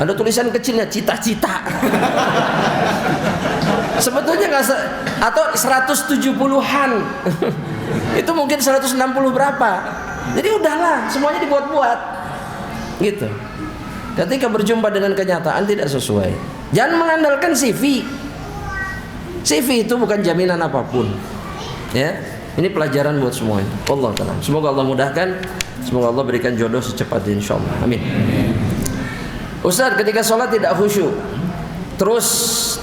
S4: Ada tulisan kecilnya cita-cita. Sebetulnya nggak atau 170-an. Itu mungkin 160 berapa. Jadi udahlah, semuanya dibuat-buat. Gitu. Ketika berjumpa dengan kenyataan tidak sesuai. Jangan mengandalkan CV. CV itu bukan jaminan apapun. Ya. Ini pelajaran buat semuanya. Allah taala. Semoga Allah mudahkan. Semoga Allah berikan jodoh secepatnya insyaallah. Amin. Ustaz, ketika sholat tidak khusyuk terus,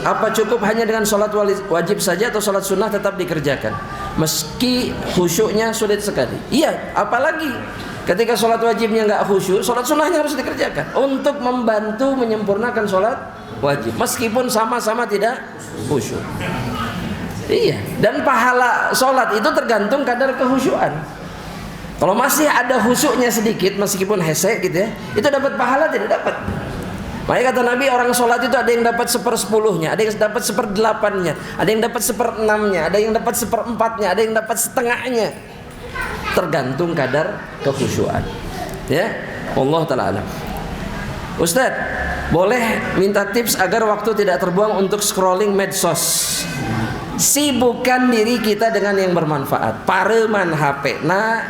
S4: apa cukup hanya dengan sholat wajib saja atau sholat sunnah tetap dikerjakan meski khusyuknya sulit sekali? Iya, apalagi ketika sholat wajibnya nggak khusyuk, sholat sunnahnya harus dikerjakan untuk membantu menyempurnakan sholat wajib meskipun sama-sama tidak khusyuk. Iya, dan pahala sholat itu tergantung kadar kehusyuan. Kalau masih ada khusyuknya sedikit meskipun hese gitu ya, itu dapat pahala tidak dapat. Makanya kata Nabi, orang sholat itu ada yang dapat 1/10-nya, ada yang dapat 1/8-nya, ada yang dapat 1/6-nya, ada yang dapat 1/4-nya, ada yang dapat setengahnya. Tergantung kadar kekhusyuan. Ya, Allah taala alam. Ustaz, boleh minta tips agar waktu tidak terbuang untuk scrolling medsos? Sibukkan diri kita dengan yang bermanfaat. Pareman HP, nah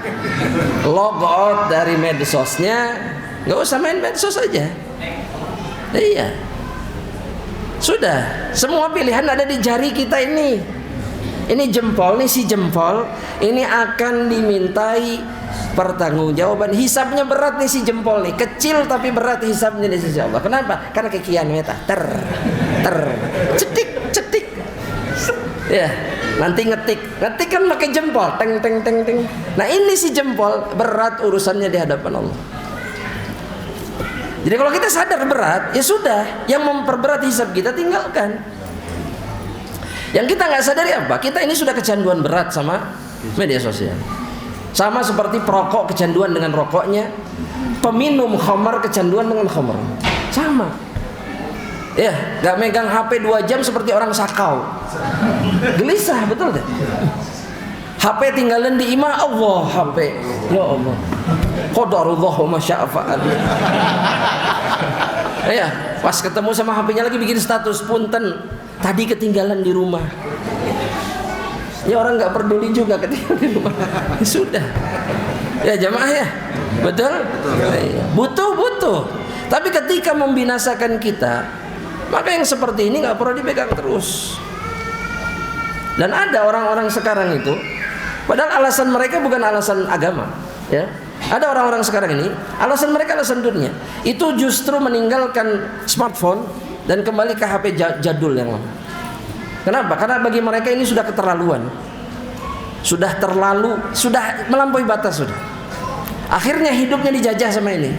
S4: log out dari medsosnya, nggak usah main medsos aja. Iya, sudah. Semua pilihan ada di jari kita ini. Ini jempol, nih si jempol, ini akan dimintai pertanggungjawaban. Hisabnya berat nih si jempol nih, kecil tapi berat hisabnya di sisi Allah. Kenapa? Karena kekian meta, cetik. Ya, nanti ngetik kan pakai jempol, teng. Nah ini si jempol berat urusannya di hadapan Allah. Jadi kalau kita sadar berat, ya sudah, yang memperberat hisab kita tinggalkan. Yang kita nggak sadari apa? Kita ini sudah kecanduan berat sama media sosial. Sama seperti perokok kecanduan dengan rokoknya, peminum khamar kecanduan dengan khamar. Sama. Ya, nggak megang HP 2 jam seperti orang sakau. Gelisah, betul deh. HP tinggalan di imah, Allah HP. Ya Allah. Qadarullah wa ma syaa fa'al. Ya, pas ketemu sama HP-nya lagi bikin status, punten, tadi ketinggalan di rumah. Ya orang nggak peduli juga ketinggalan di rumah. Ya, sudah. Ya jamaah ya. Betul? Butuh. Tapi ketika membinasakan kita, maka yang seperti ini nggak perlu dipegang terus. Dan ada orang-orang sekarang itu, padahal alasan mereka bukan alasan agama, ya. Ada orang-orang sekarang ini, alasan mereka alasan dunia. Itu justru meninggalkan smartphone dan kembali ke HP jadul yang lama. Kenapa? Karena bagi mereka ini sudah keterlaluan, sudah melampaui batas sudah. Akhirnya hidupnya dijajah sama ini.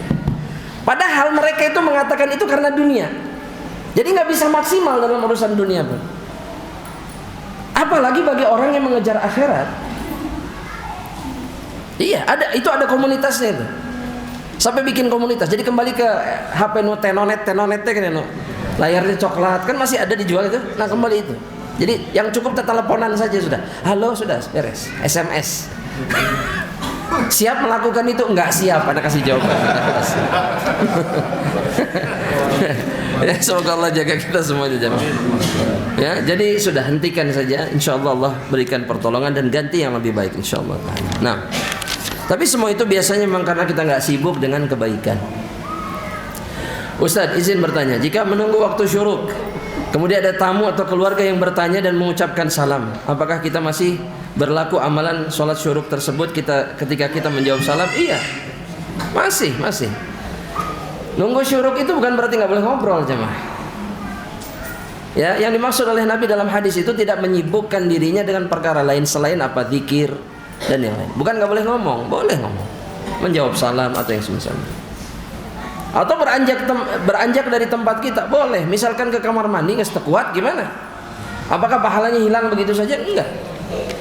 S4: Padahal mereka itu mengatakan itu karena dunia. Jadi nggak bisa maksimal dalam urusan dunia pun. Apalagi bagi orang yang mengejar akhirat. Iya, ada komunitasnya itu. Sampai bikin komunitas. Jadi kembali ke HP tenonet kan no. Layarnya coklat kan masih ada dijual itu. Nah, kembali itu. Jadi yang cukup teleponan saja sudah. Halo, sudah beres. SMS. Siap melakukan itu? Enggak siap. Anda kasih jawaban. Ya, semoga Allah jaga kita semuanya jamaah. Ya, jadi sudah hentikan saja. Insyaallah Allah berikan pertolongan dan ganti yang lebih baik insyaallah. Nah, tapi semua itu biasanya memang karena kita nggak sibuk dengan kebaikan. Ustadz, izin bertanya, jika menunggu waktu syuruk, kemudian ada tamu atau keluarga yang bertanya dan mengucapkan salam, apakah kita masih berlaku amalan sholat syuruk tersebut ketika kita menjawab salam? Iya, masih. Nunggu syuruk itu bukan berarti nggak boleh ngobrol, jemaah. Ya, yang dimaksud oleh Nabi dalam hadis itu tidak menyibukkan dirinya dengan perkara lain selain apa zikir dan yang lain. Bukan nggak boleh ngomong, boleh ngomong, menjawab salam atau yang semisalnya. Atau beranjak dari tempat kita, boleh. Misalkan ke kamar mandi nggak kuat, gimana? Apakah pahalanya hilang begitu saja? Enggak.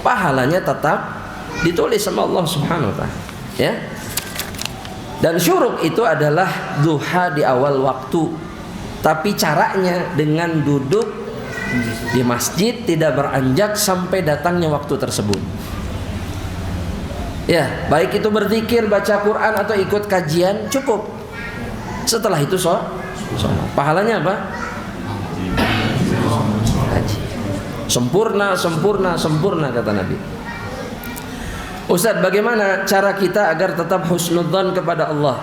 S4: Pahalanya tetap ditulis sama Allah Subhanahu wa taala. Ya. Dan syuruk itu adalah duha di awal waktu. Tapi caranya dengan duduk di masjid, tidak beranjak sampai datangnya waktu tersebut. Ya, baik itu berzikir, baca Quran atau ikut kajian, cukup. Setelah itu sholat. Pahalanya apa? Sempurna, sempurna, sempurna kata Nabi. Ustaz, bagaimana cara kita agar tetap husnudzon kepada Allah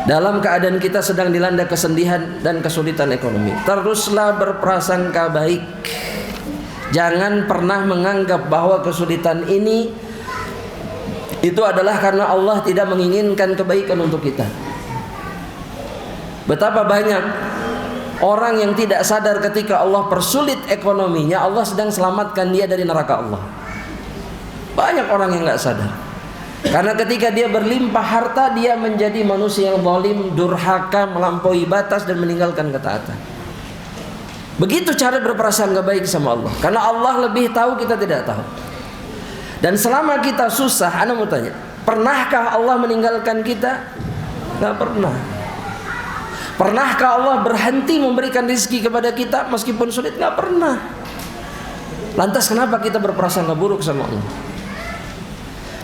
S4: dalam keadaan kita sedang dilanda kesedihan dan kesulitan ekonomi? Teruslah berprasangka baik. Jangan pernah menganggap bahwa kesulitan ini itu adalah karena Allah tidak menginginkan kebaikan untuk kita. Betapa banyak orang yang tidak sadar ketika Allah persulit ekonominya, Allah sedang selamatkan dia dari neraka Allah. Banyak orang yang nggak sadar. Karena ketika dia berlimpah harta, dia menjadi manusia yang zalim, durhaka, melampaui batas dan meninggalkan ketaatan. Begitu cara berprasangka baik sama Allah. Karena Allah lebih tahu, kita tidak tahu. Dan selama kita susah, ana mau tanya, pernahkah Allah meninggalkan kita? Nggak pernah. Pernahkah Allah berhenti memberikan rezeki kepada kita meskipun sulit? Nggak pernah. Lantas kenapa kita berprasangka buruk sama Allah?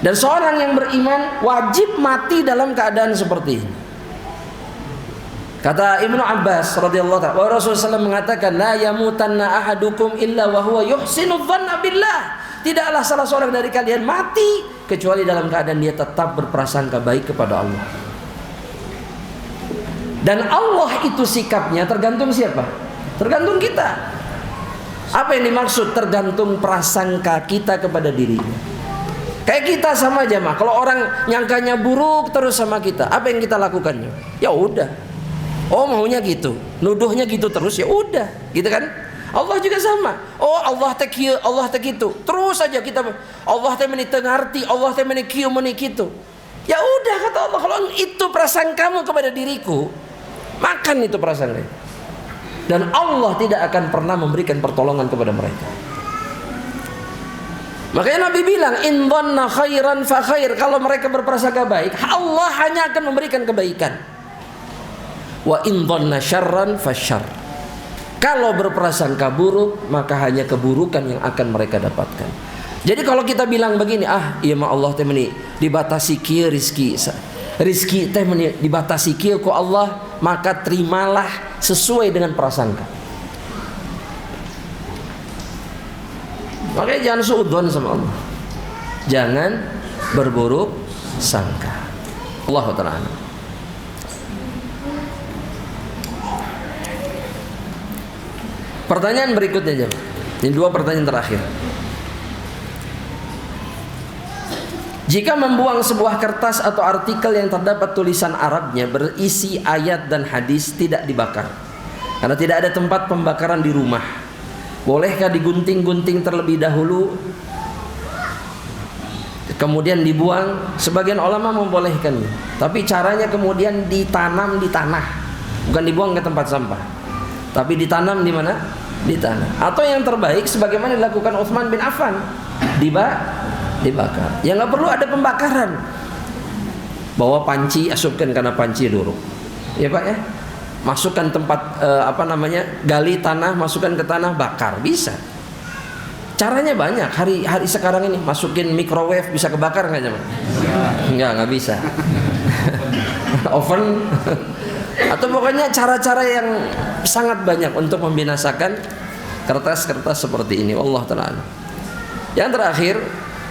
S4: Dan seorang yang beriman wajib mati dalam keadaan seperti ini. Kata Ibnu Abbas radhiyallahu ta'ala, Rasulullah SAW mengatakan, la yamutanna ahadukum illa wa huwa yuhsinu dhanna billah. Tidaklah salah seorang dari kalian mati kecuali dalam keadaan dia tetap berprasangka baik kepada Allah. Dan Allah itu sikapnya tergantung siapa? Tergantung kita. Apa yang dimaksud tergantung prasangka kita kepada dirinya? Kayak kita sama jamaah, kalau orang nyangkanya buruk terus sama kita, apa yang kita lakukannya? Ya udah, oh maunya gitu, nuduhnya gitu terus, ya udah, gitu kan? Allah juga sama. Oh Allah teh kieu, Allah teh kitu. Terus saja kita Allah teh meuni teu ngarti, Allah teh meuni kieu meuni kitu. Ya udah kata Allah, kalau itu prasangkamu kepada diriku, makan itu prasangka. Dan Allah tidak akan pernah memberikan pertolongan kepada mereka. Makanya Nabi bilang, in dhanna khairan fa khair. Kalau mereka berprasangka baik, Allah hanya akan memberikan kebaikan. Wa in dhanna syarran fa syarr. Kalau berprasangka buruk, maka hanya keburukan yang akan mereka dapatkan. Jadi kalau kita bilang begini, iya mah Allah teh meuni dibatasi kieu rezeki. Rezeki teh meuni dibatasi kieu ku Allah, maka terimalah sesuai dengan prasangka. Makanya jangan suudzon sama Allah. Jangan berburuk sangka. Allah Ta'ala. Pertanyaan berikutnya jemaah. Ini dua pertanyaan terakhir. Jika membuang sebuah kertas atau artikel yang terdapat tulisan Arabnya berisi ayat dan hadis tidak dibakar karena tidak ada tempat pembakaran di rumah, bolehkah digunting-gunting terlebih dahulu kemudian dibuang? Sebagian ulama membolehkannya, tapi caranya kemudian ditanam di tanah, bukan dibuang ke tempat sampah, tapi ditanam di mana? Di tanah. Atau yang terbaik sebagaimana dilakukan Utsman bin Affan, dibakar. Ya nggak perlu ada pembakaran. Bawa panci, asupkan karena panci dulu, ya Pak ya. Masukkan tempat gali tanah, masukkan ke tanah, bakar, bisa. Caranya banyak. Hari sekarang ini masukin microwave bisa kebakar nggak zaman? Nggak bisa. Oven atau pokoknya cara-cara yang sangat banyak untuk membinasakan kertas-kertas seperti ini. Allah Ta'ala. Yang terakhir,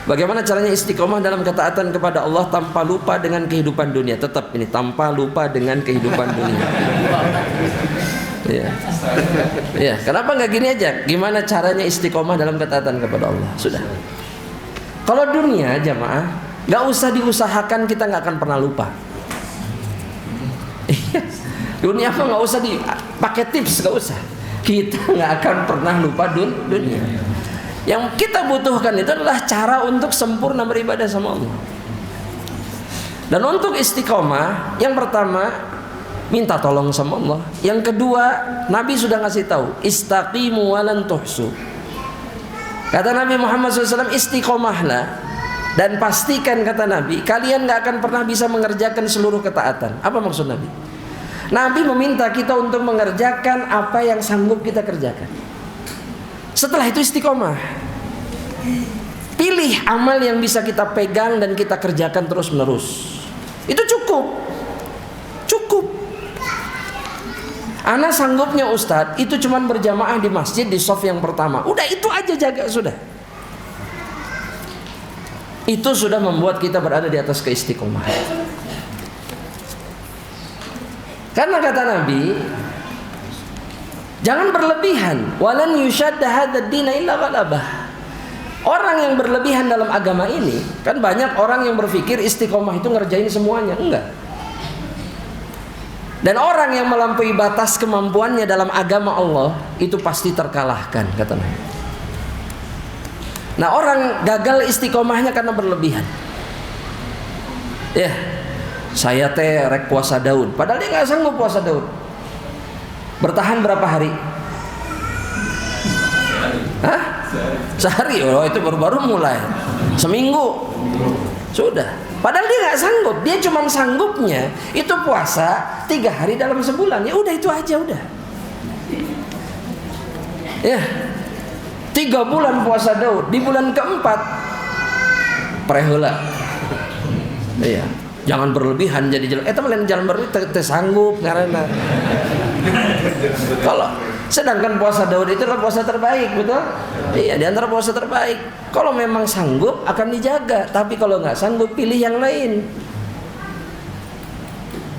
S4: bagaimana caranya istiqomah dalam ketaatan kepada Allah tanpa lupa dengan kehidupan dunia? Tetap ini, tanpa lupa dengan kehidupan dunia. Ya, kenapa nggak gini aja? Gimana caranya istiqomah dalam ketaatan kepada Allah? Sudah. Kalau dunia jamaah, nggak usah diusahakan, kita nggak akan pernah lupa. Dunia apa nggak usah dipakai tips, nggak usah. Kita nggak akan pernah lupa dunia. Yang kita butuhkan itu adalah cara untuk sempurna beribadah sama Allah. Dan untuk istiqomah, yang pertama minta tolong sama Allah. Yang kedua, Nabi sudah ngasih tahu, istaqimu walan tuhsu. Kata Nabi Muhammad SAW, istiqomahlah dan pastikan, kata Nabi, kalian nggak akan pernah bisa mengerjakan seluruh ketaatan. Apa maksud Nabi? Nabi meminta kita untuk mengerjakan apa yang sanggup kita kerjakan. Setelah itu istiqomah. Pilih amal yang bisa kita pegang dan kita kerjakan terus menerus. Itu cukup. Cukup. Ana sanggupnya Ustadz itu cuman berjamaah di masjid di shaf yang pertama. Udah itu aja jaga sudah. Itu sudah membuat kita berada di atas keistiqomahan. Karena kata Nabi, jangan berlebihan. Walan yushadda hadzal dina illa ghalabah. Orang yang berlebihan dalam agama ini, kan banyak orang yang berpikir istiqomah itu ngerjain semuanya. Enggak. Dan orang yang melampaui batas kemampuannya dalam agama Allah itu pasti terkalahkan, kata Nabi. Nah, orang gagal istiqomahnya karena berlebihan. Ya, saya teh rek puasa Daud, padahal dia nggak sanggup puasa Daud. Bertahan berapa hari? Hah? Sehari. Oh, itu baru-baru mulai. Seminggu sudah. Padahal dia nggak sanggup, dia cuma sanggupnya itu puasa 3 hari dalam sebulan. Ya udah itu aja udah. Ya, 3 bulan puasa Daud, di bulan keempat preheula. Iya, jangan berlebihan jadi jelek. Itu lain jalan berlebihan tersanggup karena. Kalau sedangkan puasa Daud itu adalah puasa terbaik, betul? Iya, di antara puasa terbaik. Kalau memang sanggup akan dijaga, tapi kalau nggak sanggup pilih yang lain.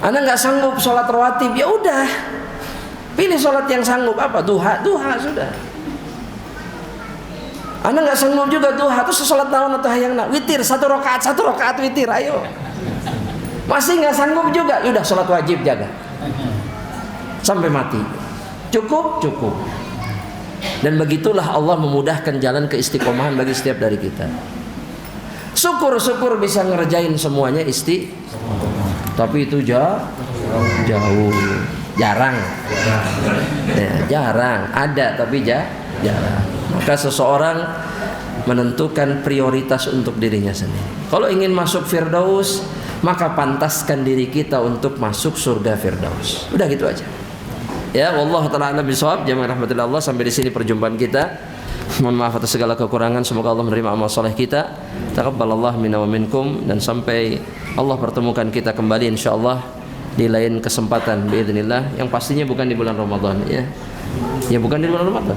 S4: Anda nggak sanggup sholat rawatib, ya udah, pilih sholat yang sanggup apa? Duha sudah. Anda nggak sanggup juga duha, terus sholat naon atau hayang witir 1 rakaat witir, ayo. Masih nggak sanggup juga, yaudah sholat wajib jaga sampai mati. Cukup. Dan begitulah Allah memudahkan jalan keistiqomahan bagi setiap dari kita. Syukur bisa ngerjain semuanya tapi itu jauh, jarang. Ya, jarang. Ada tapi jarang. Maka seseorang menentukan prioritas untuk dirinya sendiri. Kalau ingin masuk Firdaus, maka pantaskan diri kita untuk masuk surga Firdaus. Udah gitu aja. Ya, wallahu taala a'lam bishawab. Jamaah rahmatillah Allah, sampai di sini perjumpaan kita. Mohon maaf atas segala kekurangan. Semoga Allah menerima amal soleh kita. Taqabbalallahu minna wa minkum, dan sampai Allah pertemukan kita kembali insyaallah di lain kesempatan biidznillah, yang pastinya bukan di bulan Ramadan ya. Ya bukan di bulan Ramadan.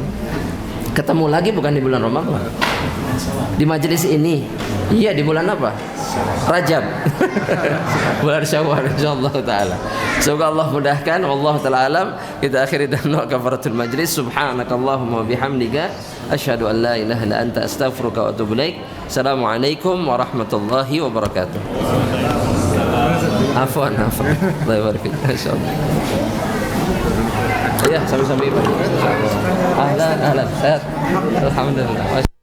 S4: Ketemu lagi bukan di bulan Ramadan. Di majelis ini. Iya, di bulan apa? Rajab. Bulan Syawal insyaallah taala. Semoga Allah mudahkan. Wallahu taala alam. Kita akhiri dengan kafaratul majlis. Subhanakallahumma bihamdika asyhadu an la ilaha illa anta astaghfiruka wa atubu ilaik. Assalamualaikum warahmatullahi wabarakatuh. Afwan. Allah yabarik fiik. Insyaallah. Ya, sampai-sampai. Ahlan. Sehat. Alhamdulillah.